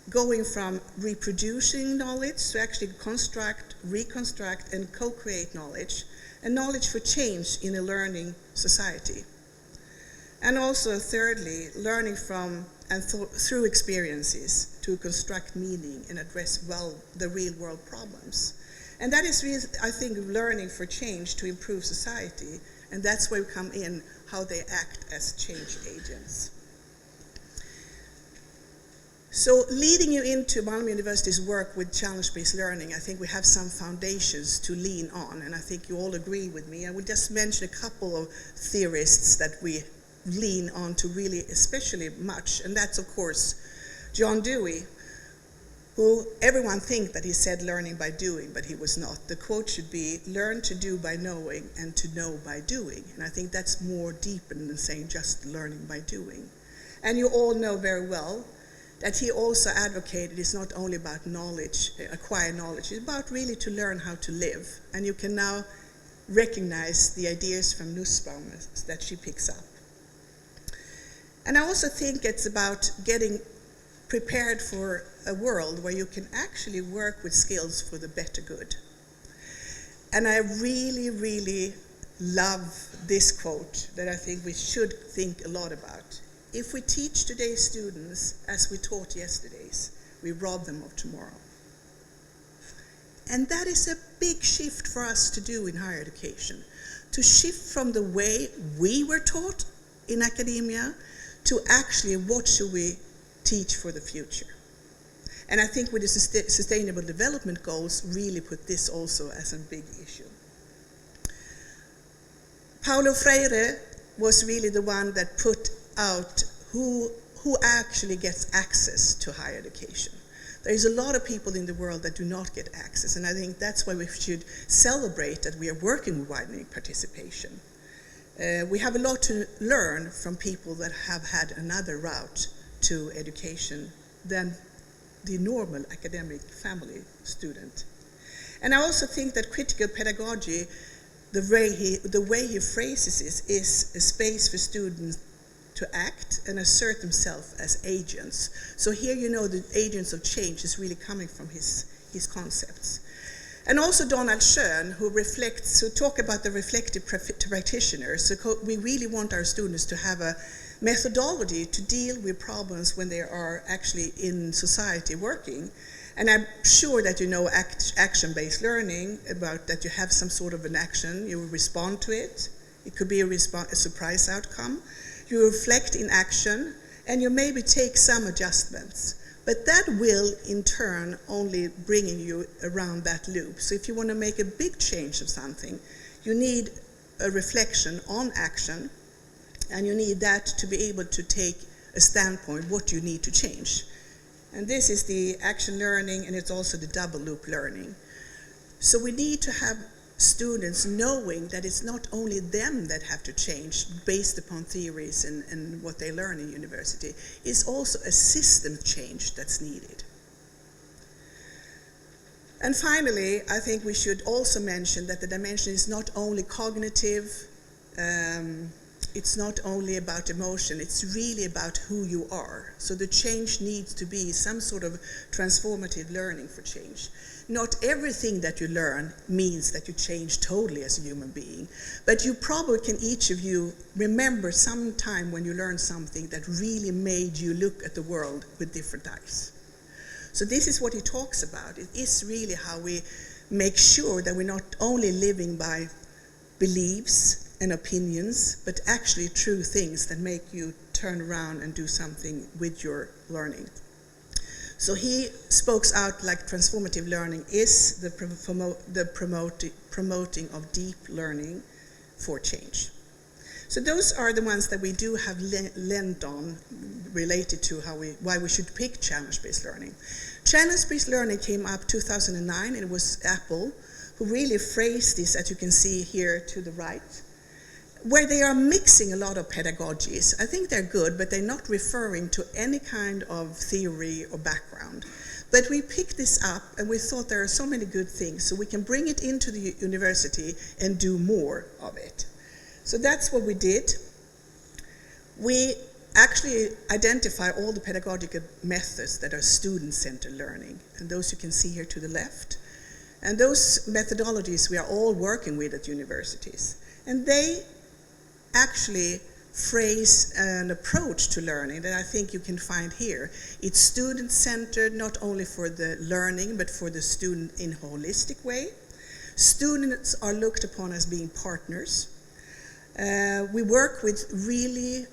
F: going from reproducing knowledge to actually construct, reconstruct, and co-create knowledge, and knowledge for change in a learning society. And also, thirdly, learning from and through experiences to construct meaning and address well the real world problems. And that is really, I think, learning for change to improve society, and that's where we come in, how they act as change agents. So leading you into Malmö University's work with challenge-based learning, I think we have some foundations to lean on, and I think you all agree with me. I will just mention a couple of theorists that we lean on to really especially much, and that's of course John Dewey, who everyone think that he said learning by doing, but he was not. The quote should be, learn to do by knowing and to know by doing. And I think that's more deep than saying just learning by doing. And you all know very well that he also advocated it's not only about knowledge, acquire knowledge, it's about really to learn how to live. And you can now recognize the ideas from Nussbaum that she picks up. And I also think it's about getting prepared for a world where you can actually work with skills for the better good. And I really, really love this quote that I think we should think a lot about. If we teach today's students as we taught yesterday's, we rob them of tomorrow. And that is a big shift for us to do in higher education, to shift from the way we were taught in academia to actually what should we teach for the future. And I think with the Sustainable Development Goals really put this also as a big issue. Paulo Freire was really the one that put out who actually gets access to higher education. There is a lot of people in the world that do not get access, and I think that's why we should celebrate that we are working with widening participation. We have a lot to learn from people that have had another route to education than the normal academic family student. And I also think that critical pedagogy, the way he phrases it, is a space for students to act and assert themselves as agents. So here you know the agents of change is really coming from his concepts. And also Donald Schoen, who talk about the reflective practitioners. So we really want our students to have a methodology to deal with problems when they are actually in society working. And I'm sure that you know action-based learning, about that you have some sort of an action, you will respond to it. It could be a surprise outcome. You reflect in action, and you maybe take some adjustments. But that will, in turn, only bring you around that loop. So if you want to make a big change of something, you need a reflection on action, and you need that to be able to take a standpoint, what you need to change. And this is the action learning, and it's also the double loop learning. So we need to have students knowing that it's not only them that have to change based upon theories and what they learn in university. It's also a system change that's needed. And finally, I think we should also mention that the dimension is not only cognitive, it's not only about emotion, it's really about who you are. So the change needs to be some sort of transformative learning for change. Not everything that you learn means that you change totally as a human being, but you probably can, each of you, remember some time when you learned something that really made you look at the world with different eyes. So this is what he talks about. It is really how we make sure that we're not only living by beliefs and opinions, but actually true things that make you turn around and do something with your learning. So he spoke out like transformative learning is the promoting of deep learning for change. So those are the ones that we do have lent on related to why we should pick challenge-based learning. Challenge-based learning came up 2009, and it was Apple who really phrased this, as you can see here to the right, where they are mixing a lot of pedagogies. I think they're good, but they're not referring to any kind of theory or background. But we picked this up, and we thought there are so many good things, so we can bring it into the university and do more of it. So that's what we did. We actually identify all the pedagogical methods that are student-centered learning, and those you can see here to the left. And those methodologies we are all working with at universities. And they actually phrase an approach to learning that I think you can find here. It's student-centered, not only for the learning, but for the student in a holistic way. Students are looked upon as being partners. We work with really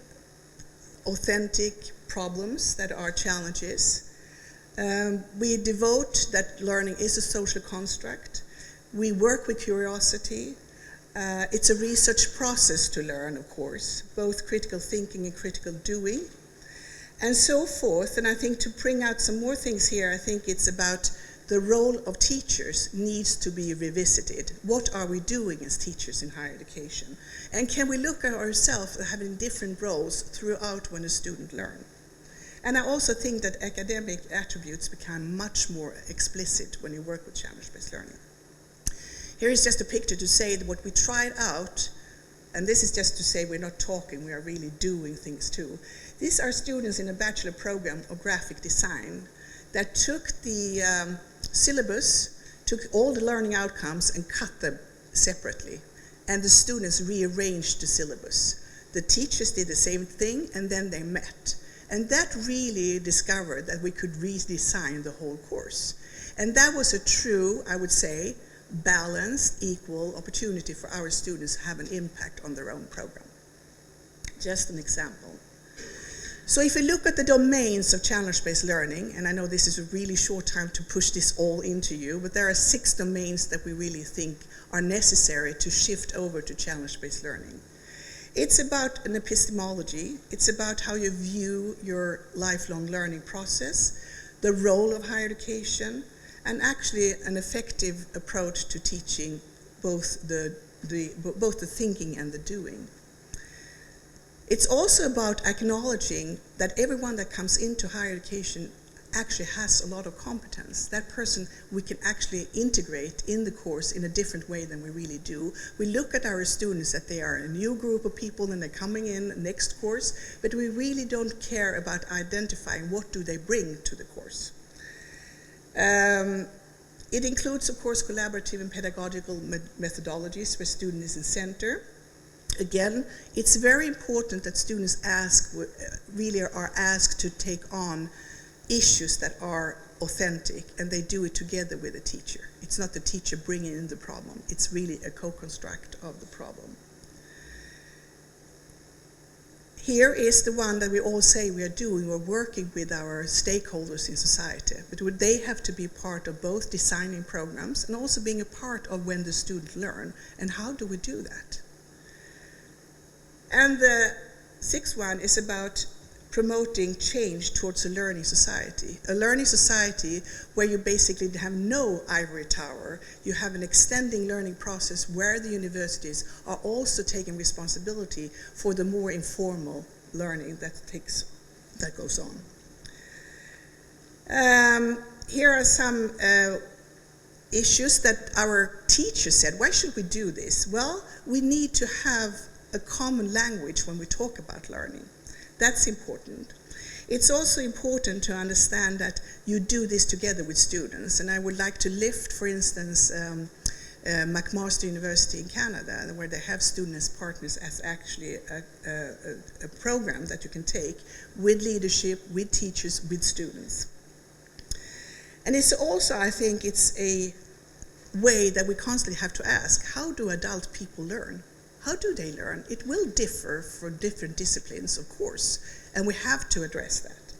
F: authentic problems that are challenges. We devote that learning is a social construct. We work with curiosity. It's a research process to learn, of course, both critical thinking and critical doing, and so forth. And I think to bring out some more things here, I think it's about the role of teachers needs to be revisited. What are we doing as teachers in higher education? And can we look at ourselves having different roles throughout when a student learns? And I also think that academic attributes become much more explicit when you work with challenge-based learning. Here is just a picture to say that what we tried out, and this is just to say we're not talking, we are really doing things too. These are students in a bachelor program of graphic design that took the syllabus, took all the learning outcomes and cut them separately. And the students rearranged the syllabus. The teachers did the same thing, and then they met. And that really discovered that we could redesign the whole course. And that was a true, I would say, balanced, equal opportunity for our students to have an impact on their own program. Just an example. So if you look at the domains of challenge-based learning, and I know this is a really short time to push this all into you, but there are 6 domains that we really think are necessary to shift over to challenge-based learning. It's about an epistemology. It's about how you view your lifelong learning process, the role of higher education, and actually an effective approach to teaching both the thinking and the doing. It's also about acknowledging that everyone that comes into higher education actually has a lot of competence. That person we can actually integrate in the course in a different way than we really do. We look at our students that they are a new group of people and they're coming in next course, but we really don't care about identifying what do they bring to the course. It includes, of course, collaborative and pedagogical methodologies where student is in center. Again, it's very important that students really are asked to take on issues that are authentic, and they do it together with the teacher. It's not the teacher bringing in the problem. It's really a co-construct of the problem. Here is the one that we all say we are doing. We're working with our stakeholders in society, but they have to be part of both designing programs and also being a part of when the students learn. And how do we do that? And the sixth one is about promoting change towards a learning society. A learning society where you basically have no ivory tower. You have an extending learning process where the universities are also taking responsibility for the more informal learning that goes on. Here are some issues that our teachers said. Why should we do this? Well, we need to have a common language when we talk about learning. That's important. It's also important to understand that you do this together with students, and I would like to lift, for instance, McMaster University in Canada, where they have students as partners as actually a program that you can take with leadership, with teachers, with students. And it's also, I think, it's a way that we constantly have to ask, how do adult people learn? How do they learn? It will differ for different disciplines, of course, and we have to address that.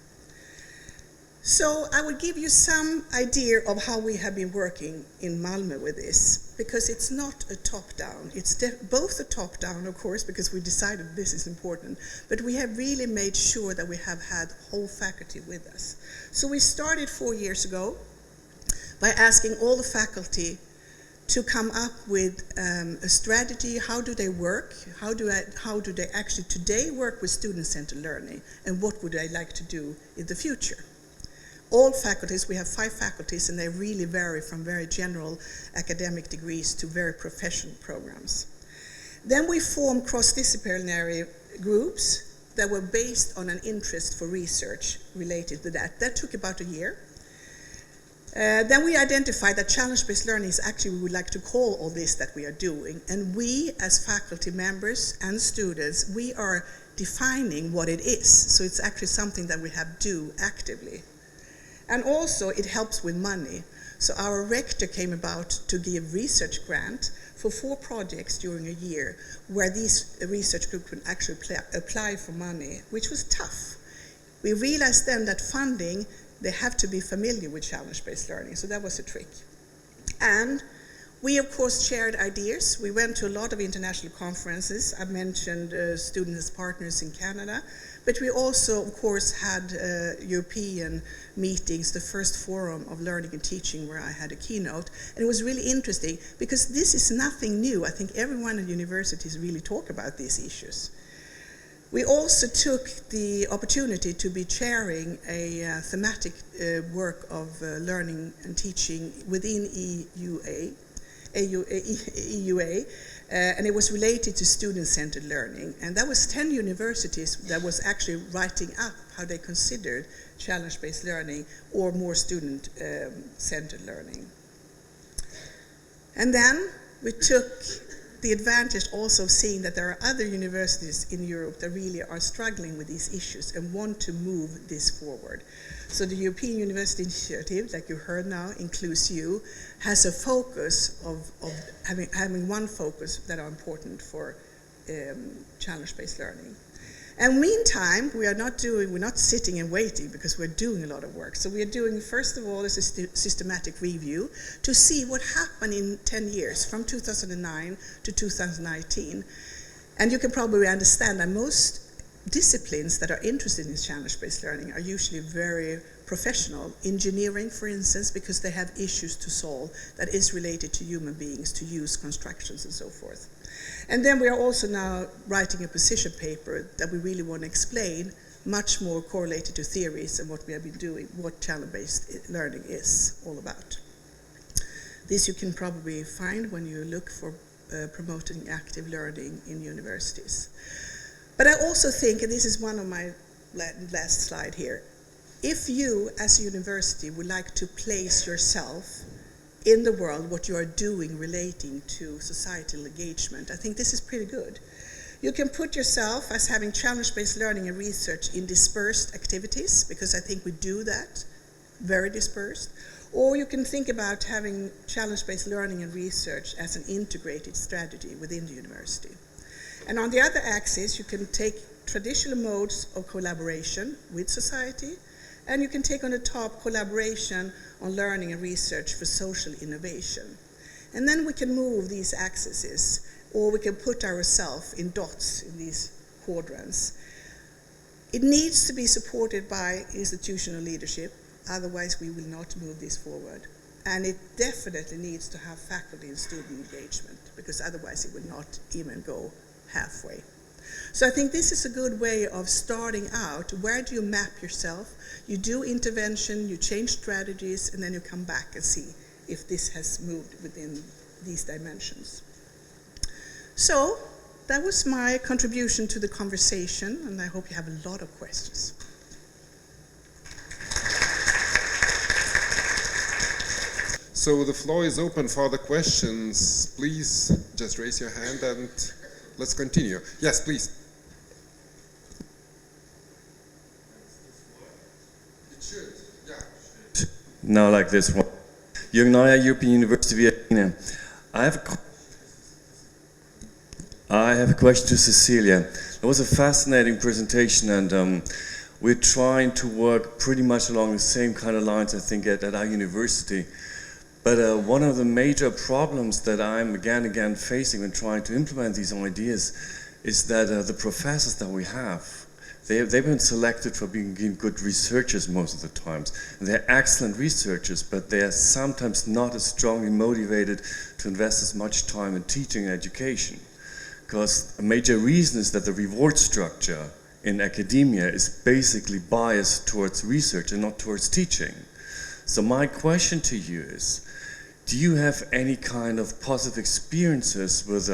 F: So I will give you some idea of how we have been working in Malmö with this, because it's not a top-down. It's both a top-down, of course, because we decided this is important, but we have really made sure that we have had whole faculty with us. So we started 4 years ago by asking all the faculty to come up with a strategy. How do they work? How do they actually today work with student-centered learning? And what would they like to do in the future? All faculties, we have 5 faculties, and they really vary from very general academic degrees to very professional programs. Then we formed cross-disciplinary groups that were based on an interest for research related to that. That took about a year. Then we identified that challenge-based learning is actually, we would like to call all this that we are doing. And we, as faculty members and students, we are defining what it is. So it's actually something that we have to do actively. And also, it helps with money. So our rector came about to give research grant for 4 projects during a year, where these research groups could actually apply for money, which was tough. We realized then that funding, they have to be familiar with challenge-based learning, so that was a trick. And we, of course, shared ideas. We went to a lot of international conferences. I mentioned students as partners in Canada, but we also, of course, had European meetings, the first forum of learning and teaching, where I had a keynote. And it was really interesting, because this is nothing new. I think everyone at universities really talk about these issues. We also took the opportunity to be chairing a thematic work of learning and teaching within EUA, and it was related to student-centered learning. And that was 10 universities that was actually writing up how they considered challenge-based learning or more student-centered learning. And then we took the advantage also of seeing that there are other universities in Europe that really are struggling with these issues and want to move this forward. So the European University Initiative, like you heard now, InclusiveU, has a focus of having one focus that are important for challenge-based learning. And meantime, we're not sitting and waiting, because we're doing a lot of work. So we are doing, first of all, a systematic review to see what happened in 10 years, from 2009 to 2019. And you can probably understand that most disciplines that are interested in challenge-based learning are usually very professional. Engineering, for instance, because they have issues to solve that is related to human beings, to use constructions and so forth. And then we are also now writing a position paper that we really want to explain, much more correlated to theories and what we have been doing, what challenge-based learning is all about. This you can probably find when you look for promoting active learning in universities. But I also think, and this is one of my last slide here, if you as a university would like to place yourself in the world, what you are doing relating to societal engagement, I think this is pretty good. You can put yourself as having challenge-based learning and research in dispersed activities, because I think we do that, very dispersed. Or you can think about having challenge-based learning and research as an integrated strategy within the university. And on the other axis, you can take traditional modes of collaboration with society, and you can take on the top collaboration on learning and research for social innovation. And then we can move these axes, or we can put ourselves in dots in these quadrants. It needs to be supported by institutional leadership, otherwise we will not move this forward. And it definitely needs to have faculty and student engagement, because otherwise it will not even go halfway. So I think this is a good way of starting out. Where do you map yourself? You do intervention, you change strategies, and then you come back and see if this has moved within these dimensions. So that was my contribution to the conversation, and I hope you have a lot of questions.
A: So the floor is open for the questions. Please just raise your hand and let's continue. Yes, please. It should, yeah.
G: Now like this one. Jürgen Neuer, European University Vienna. I have a question to Cecilia. It was a fascinating presentation, and we're trying to work pretty much along the same kind of lines, I think, at our university. But one of the major problems that I'm again facing when trying to implement these ideas is that the professors that we have, they've been selected for being good researchers most of the times. And they're excellent researchers, but they are sometimes not as strongly motivated to invest as much time in teaching and education. Because a major reason is that the reward structure in academia is basically biased towards research and not towards teaching. So my question to you is, do you have any kind of positive experiences with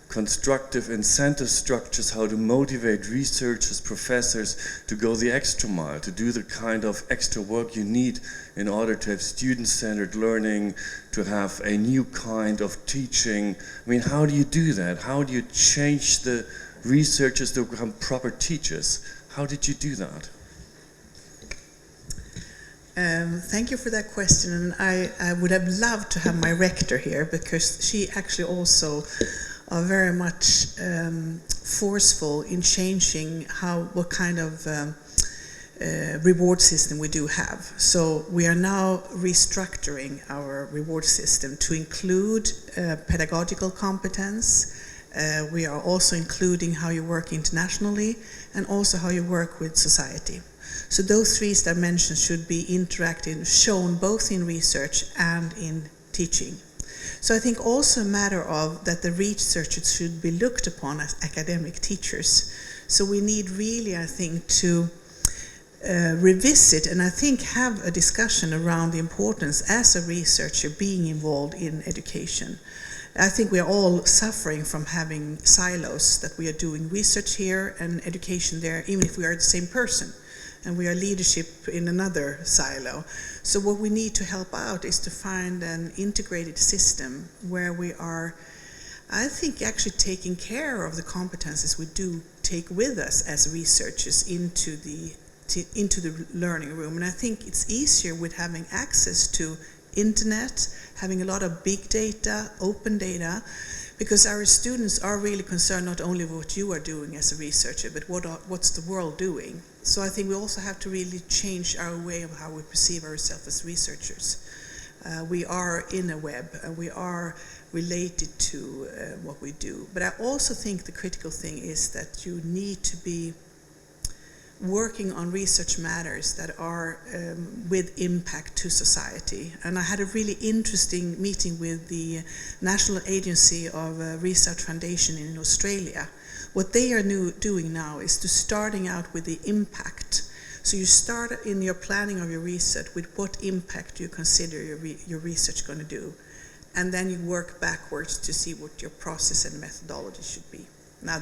G: constructive incentive structures, how to motivate researchers, professors to go the extra mile, to do the kind of extra work you need in order to have student-centered learning, to have a new kind of teaching? I mean, how do you do that? How do you change the researchers to become proper teachers? How did you do that?
F: Thank you for that question, and I would have loved to have my rector here, because she actually also are very much forceful in changing what kind of reward system we do have. So we are now restructuring our reward system to include pedagogical competence. We are also including how you work internationally and also how you work with society. So those three dimensions should be interactive, shown both in research and in teaching. So I think also a matter of that the researchers should be looked upon as academic teachers. So we need really, I think, to revisit and I think have a discussion around the importance as a researcher being involved in education. I think we are all suffering from having silos, that we are doing research here and education there, even if we are the same person. And we are leadership in another silo. So what we need to help out is to find an integrated system where we are, I think, actually taking care of the competences we do take with us as researchers into the learning room. And I think it's easier with having access to internet, having a lot of big data, open data, because our students are really concerned not only with what you are doing as a researcher, but what's the world doing. So I think we also have to really change our way of how we perceive ourselves as researchers. We are in a web, and we are related to what we do. But I also think the critical thing is that you need to be working on research matters that are with impact to society. And I had a really interesting meeting with the National Agency of Research Foundation in Australia. What they are doing now is to starting out with the impact. So you start in your planning of your research with what impact you consider your research going to do. And then you work backwards to see what your process and methodology should be. Now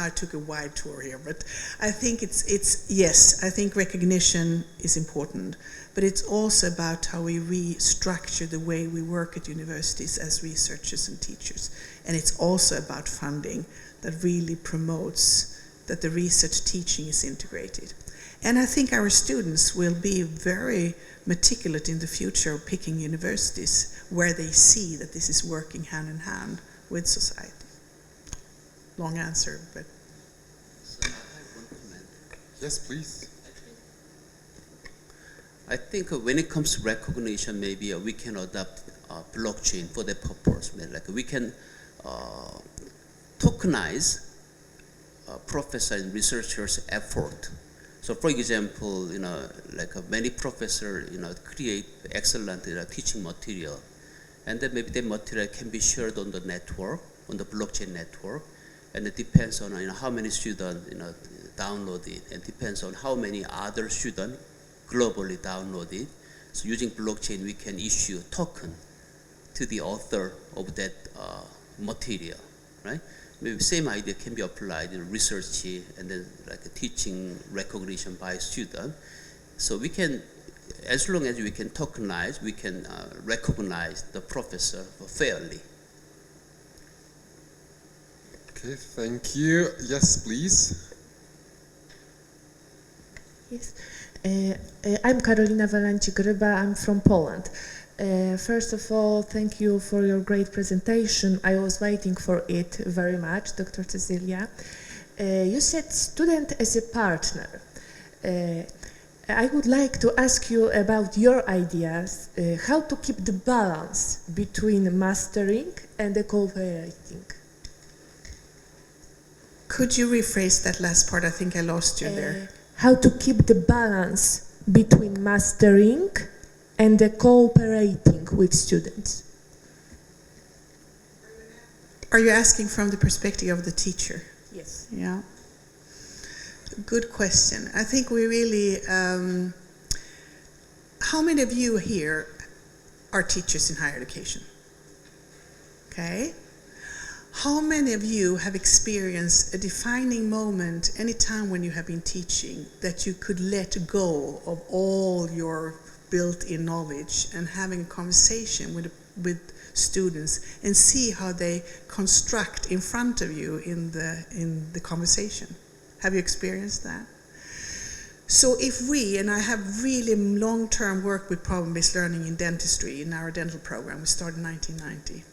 F: I took a wide tour here, but I think it's yes, I think recognition is important, but it's also about how we restructure the way we work at universities as researchers and teachers. And it's also about funding. that really promotes that the research teaching is integrated. And I think our students will be very meticulous in the future of picking universities where they see that this is working hand in hand with society. Long answer, but...
H: So I have one comment.
A: Yes, please.
H: I think when it comes to recognition, maybe we can adopt blockchain for that purpose. Like we can tokenize professor and researchers' effort. So, for example, like many professors, create excellent teaching material, and then maybe that material can be shared on the network, on the blockchain network, and it depends on how many students download it, and depends on how many other students globally download it. So, using blockchain, we can issue a token to the author of that material, right? Maybe same idea can be applied in research and then like a teaching recognition by student. So we can, as long as we can tokenize, we can recognize the professor fairly.
A: Okay, thank you. Yes, please.
I: Yes. I'm Karolina Walenci-Gryba. I'm from Poland. First of all, thank you for your great presentation. I was waiting for it very much, Dr. Cecilia. You said student as a partner. I would like to ask you about your ideas, how to keep the balance between mastering and the cooperating.
F: Could you rephrase that last part? I think I lost you there.
I: How to keep the balance between mastering and the cooperating with students.
F: Are you asking from the perspective of the teacher?
I: Yes.
F: Yeah. Good question. I think we really, how many of you here are teachers in higher education? Okay. How many of you have experienced a defining moment any time when you have been teaching that you could let go of all your built-in knowledge and having a conversation with students and see how they construct in front of you in the conversation? Have you experienced that? So if we, and I have really long-term work with problem-based learning in dentistry in our dental program, we started in 1990.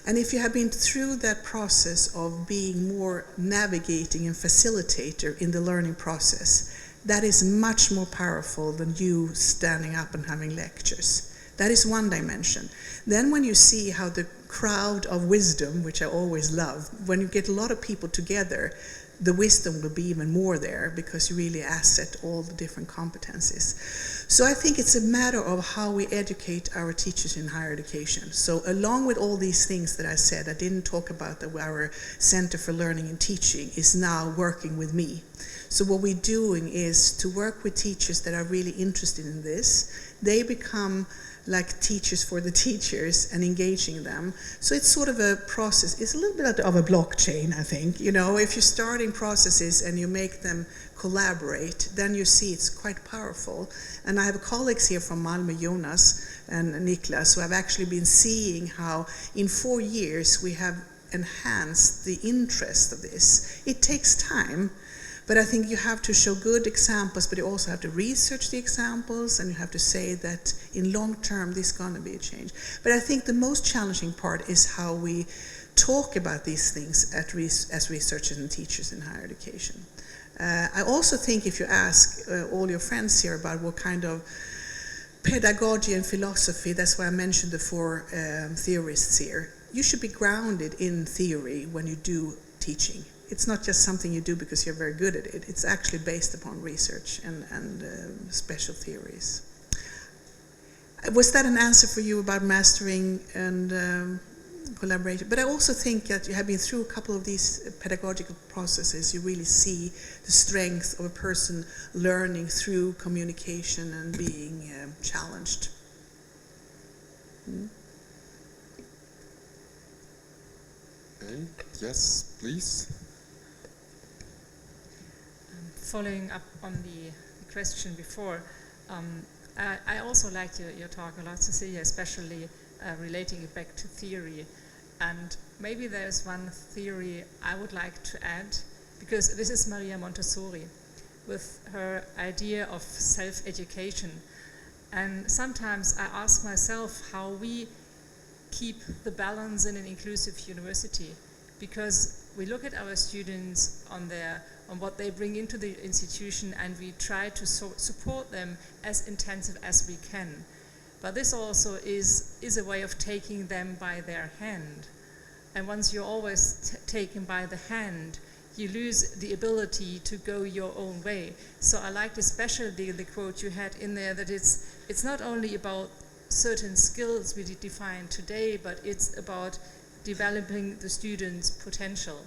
F: And if you have been through that process of being more navigating and facilitator in the learning process, that is much more powerful than you standing up and having lectures. That is one dimension. Then when you see how the crowd of wisdom, which I always love, when you get a lot of people together, the wisdom will be even more there because you really asset all the different competencies. So I think it's a matter of how we educate our teachers in higher education. So along with all these things that I said, I didn't talk about that our Center for Learning and Teaching is now working with me. So what we're doing is to work with teachers that are really interested in this. They become like teachers for the teachers and engaging them. So it's sort of a process. It's a little bit of a blockchain, I think. You know, if you're starting processes and you make them collaborate, then you see it's quite powerful. And I have colleagues here from Malmö, Jonas and Niklas, who have actually been seeing how in 4 years we have enhanced the interest of this. It takes time. But I think you have to show good examples, but you also have to research the examples, and you have to say that in long term, this is going to be a change. But I think the most challenging part is how we talk about these things as researchers and teachers in higher education. I also think if you ask all your friends here about what kind of pedagogy and philosophy, that's why I mentioned the 4 theorists here, you should be grounded in theory when you do teaching. It's not just something you do because you're very good at it. It's actually based upon research and special theories. Was that an answer for you about mastering and collaboration? But I also think that you have been through a couple of these pedagogical processes. You really see the strength of a person learning through communication and being challenged.
A: Okay. Yes, please.
E: Following up on the question before, I also liked your talk a lot, Cecilia, especially relating it back to theory. And maybe there's one theory I would like to add, because this is Maria Montessori with her idea of self-education. And sometimes I ask myself how we keep the balance in an inclusive university, because we look at our students on what they bring into the institution, and we try to support them as intensive as we can. But this also is a way of taking them by their hand. And once you're always taken by the hand, you lose the ability to go your own way. So I liked especially the quote you had in there, that it's not only about certain skills we define today, but it's about developing the student's potential.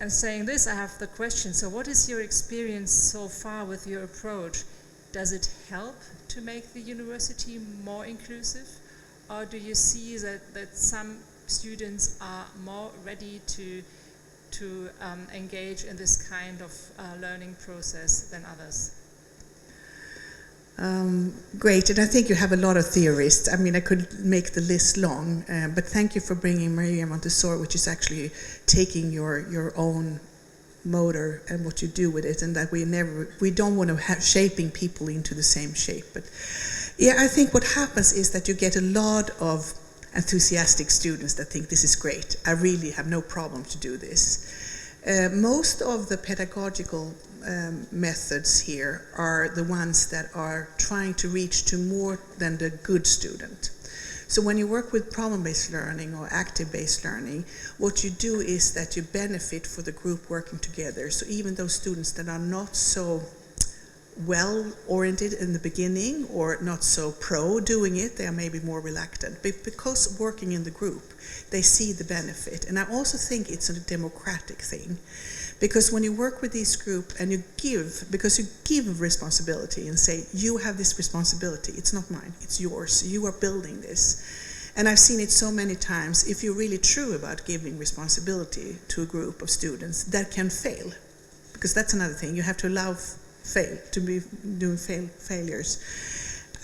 E: And saying this, I have the question, so what is your experience so far with your approach? Does it help to make the university more inclusive? Or do you see that some students are more ready to engage in this kind of learning process than others?
F: Great, and I think you have a lot of theorists. I mean, I could make the list long, but thank you for bringing Maria Montessori, which is actually taking your own motor and what you do with it, and that we don't want to have shaping people into the same shape. But yeah, I think what happens is that you get a lot of enthusiastic students that think this is great. I really have no problem to do this. Most of the pedagogical methods here are the ones that are trying to reach to more than the good student. So when you work with problem-based learning or active-based learning, what you do is that you benefit for the group working together. So even those students that are not so well-oriented in the beginning or not so pro doing it, they are maybe more reluctant. But because working in the group, they see the benefit. And I also think it's a democratic thing. Because when you work with this group and you give responsibility and say, you have this responsibility, it's not mine, it's yours, you are building this. And I've seen it so many times, if you're really true about giving responsibility to a group of students, that can fail. Because that's another thing, you have to allow failures.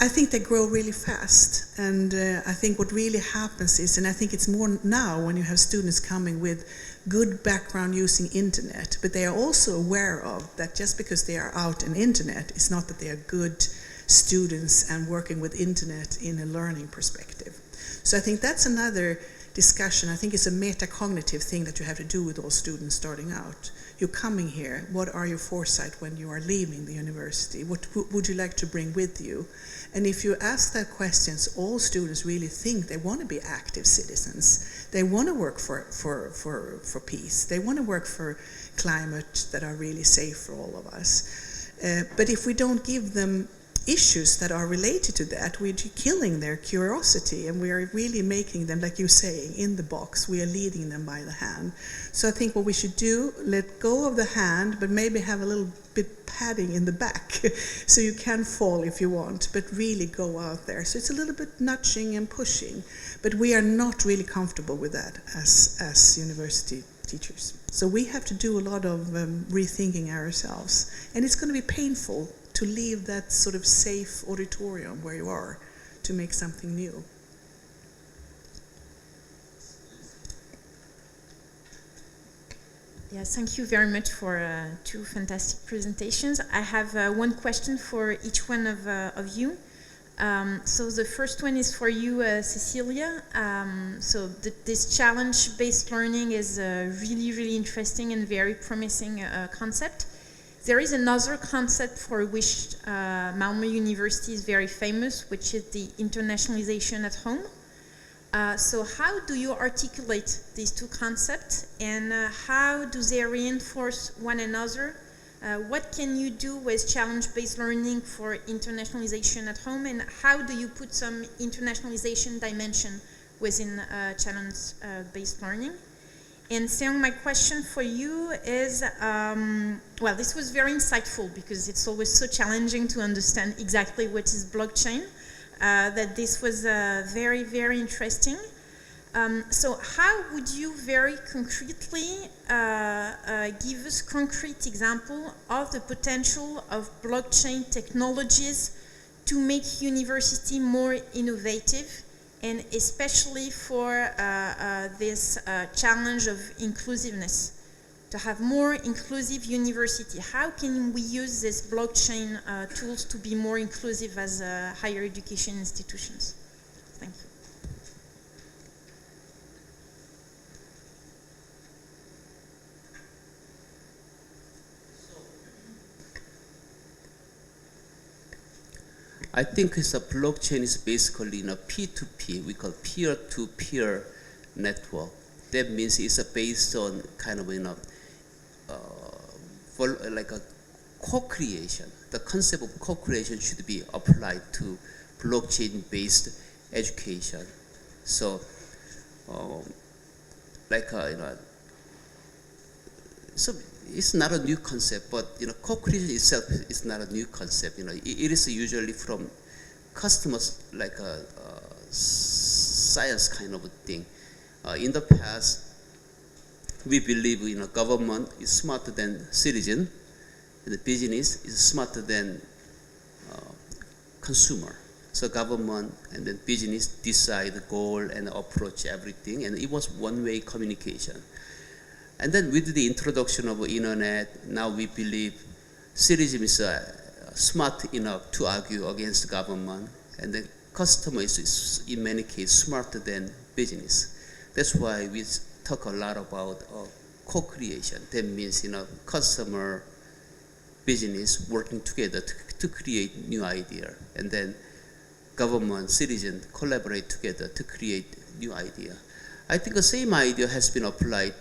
F: I think they grow really fast, and I think what really happens is, and I think it's more now when you have students coming with good background using internet, but they are also aware of that just because they are out in internet, it's not that they are good students and working with internet in a learning perspective. So I think that's another discussion. I think it's a metacognitive thing that you have to do with all students starting out. You're coming here, what are your foresight when you are leaving the university? What would you like to bring with you? And if you ask that questions, all students really think they want to be active citizens. They want to work for peace. They want to work for climate that are really safe for all of us. But if we don't give them issues that are related to that, we're killing their curiosity, and we are really making them, like you're saying, in the box. We are leading them by the hand. So I think what we should do, let go of the hand, but maybe have a little bit padding in the back, so you can fall if you want, but really go out there. So it's a little bit nudging and pushing, but we are not really comfortable with that as university teachers. So we have to do a lot of rethinking ourselves, and it's going to be painful to leave that sort of safe auditorium where you are to make something new.
J: Yes, thank you very much for two fantastic presentations. I have one question for each one of you. So the first one is for you, Cecilia. So this challenge-based learning is a really, really interesting and very promising concept. There is another concept for which Malmö University is very famous, which is the internationalization at home. So how do you articulate these two concepts, and how do they reinforce one another? What can you do with challenge-based learning for internationalization at home, and how do you put some internationalization dimension within challenge-based learning? And so my question for you is, well, this was very insightful because it's always so challenging to understand exactly what is blockchain, that this was very, very interesting. So how would you very concretely give us concrete example of the potential of blockchain technologies to make university more innovative and especially for this challenge of inclusiveness, to have more inclusive university. How can we use this blockchain tools to be more inclusive as higher education institutions? Thank you.
H: I think it's a blockchain is basically a P2P, we call peer-to-peer network. That means it's based on kind of like a co-creation. The concept of co-creation should be applied to blockchain-based education. So, so it's not a new concept, but co-creation itself is not a new concept. It is usually from customers, like a science kind of a thing. In the past, we believe government is smarter than citizen, and the business is smarter than consumer. So government and then business decide the goal and approach everything, and it was one-way communication. And then with the introduction of the internet, now we believe citizen is smart enough to argue against the government, and the customer is in many cases smarter than business. That's why we talk a lot about co-creation. That means customer, business working together to create new idea, and then government, citizen collaborate together to create new idea. I think the same idea has been applied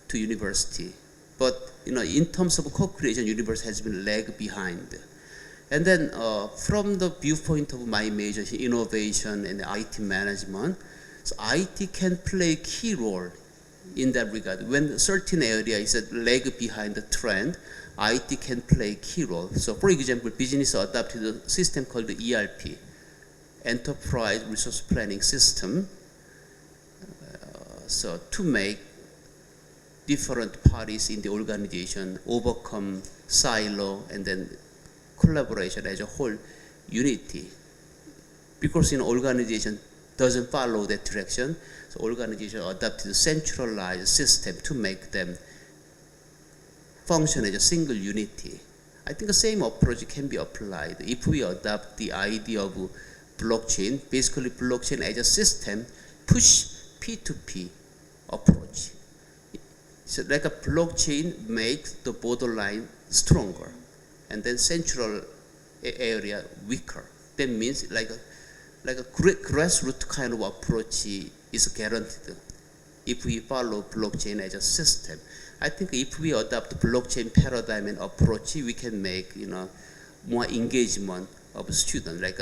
H: to university, but in terms of co-creation, university has been lag behind. And then from the viewpoint of my major, innovation and IT management, so IT can play a key role in that regard. When a certain area is a lag behind the trend, IT can play a key role. So for example, business adopted a system called the ERP, Enterprise Resource Planning System, so to make different parties in the organization overcome silo and then collaboration as a whole unity. Because organization doesn't follow that direction, so organization adopted a centralized system to make them function as a single unity. I think the same approach can be applied if we adopt the idea of blockchain, basically blockchain as a system, push P2P approach. So like a blockchain makes the borderline stronger and then central area weaker. That means like a grassroots kind of approach is guaranteed if we follow blockchain as a system. I think if we adopt blockchain paradigm and approach, we can make more engagement of students. Like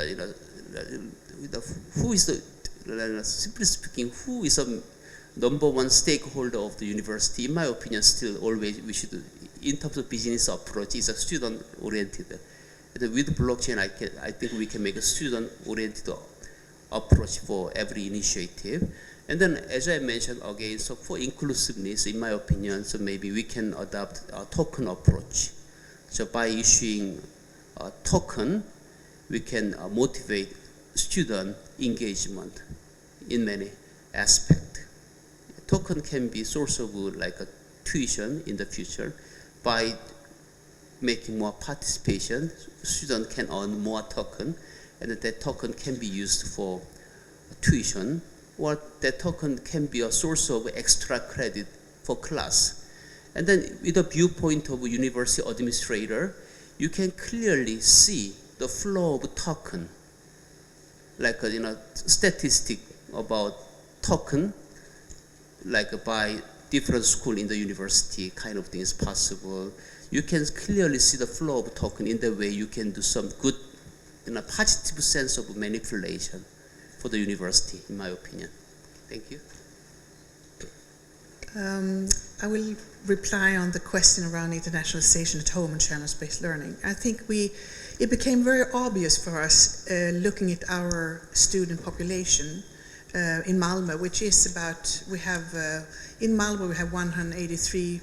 H: who is the, simply speaking, who is the number one stakeholder of the university? In my opinion, still always we should, in terms of business approach, is a student oriented. And with blockchain, I think we can make a student oriented approach for every initiative. And then, as I mentioned again, so for inclusiveness, in my opinion, so maybe we can adopt a token approach. So by issuing a token, we can motivate student engagement in many aspects. Token can be source of like a tuition in the future. By making more participation, student can earn more token, and that token can be used for tuition, or that token can be a source of extra credit for class. And then with the viewpoint of a university administrator, you can clearly see the flow of token, like statistic about token, like by different school in the university kind of thing is possible. You can clearly see the flow of token. In the way you can do some good, positive sense of manipulation for the university, in my opinion. Thank you.
F: I will reply on the question around internationalization at home and challenge-based learning. I think it became very obvious for us looking at our student population in Malmö, which is about, in Malmö we have 183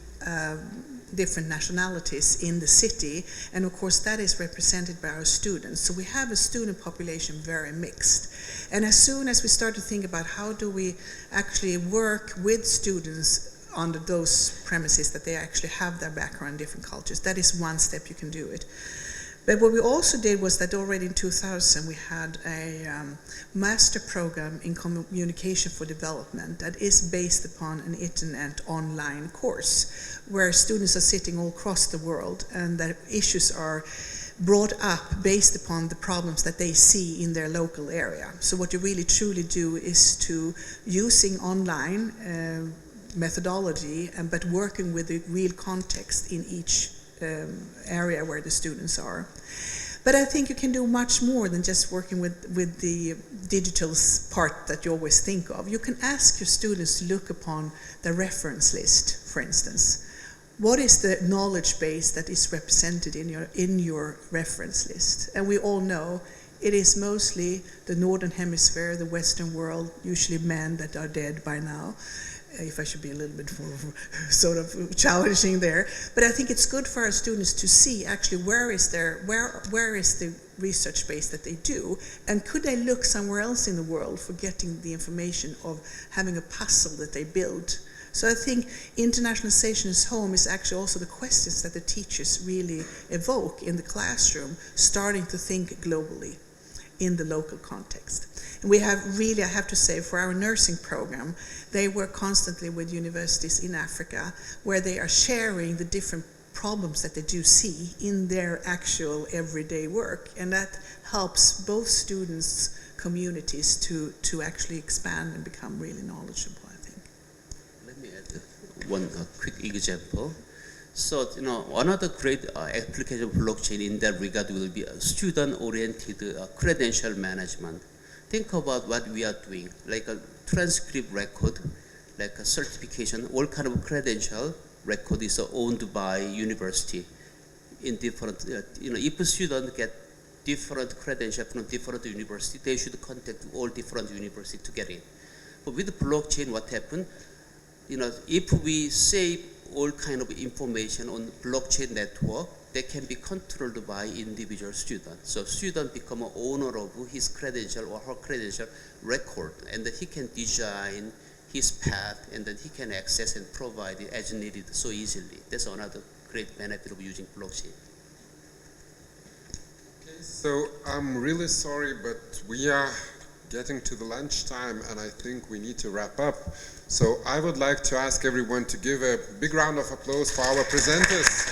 F: different nationalities in the city, and of course that is represented by our students. So we have a student population very mixed. And as soon as we start to think about how do we actually work with students under those premises that they actually have their background in different cultures, that is one step you can do it. But what we also did was that already in 2000 we had a master program in communication for development that is based upon an internet online course where students are sitting all across the world and that issues are brought up based upon the problems that they see in their local area. So what you really truly do is to using online methodology but working with the real context in each area where the students are. But I think you can do much more than just working with the digital part that you always think of. You can ask your students to look upon the reference list, for instance. What is the knowledge base that is represented in your reference list? And we all know it is mostly the Northern Hemisphere, the Western world, usually men that are dead by now. If I should be a little bit more sort of challenging there. But I think it's good for our students to see actually where is the research base that they do, and could they look somewhere else in the world for getting the information of having a puzzle that they build. So I think internationalization is home is actually also the questions that the teachers really evoke in the classroom, starting to think globally in the local context. And we have really, I have to say, for our nursing program, they work constantly with universities in Africa where they are sharing the different problems that they do see in their actual everyday work. And that helps both students, communities to actually expand and become really knowledgeable, I think.
H: Let me add one quick example. So, another great application of blockchain in that regard will be student-oriented credential management. Think about what we are doing, like a transcript record, like a certification, all kind of credential record is owned by university. In different, if a student get different credential from different university, they should contact all different universities to get in. But with blockchain, what happened? If we save all kind of information on blockchain network, they can be controlled by individual students. So student become an owner of his credential or her credential record, and that he can design his path, and then he can access and provide it as needed so easily. That's another great benefit of using blockchain.
A: Okay, so I'm really sorry, but we are getting to the lunchtime, and I think we need to wrap up. So I would like to ask everyone to give a big round of applause for our presenters.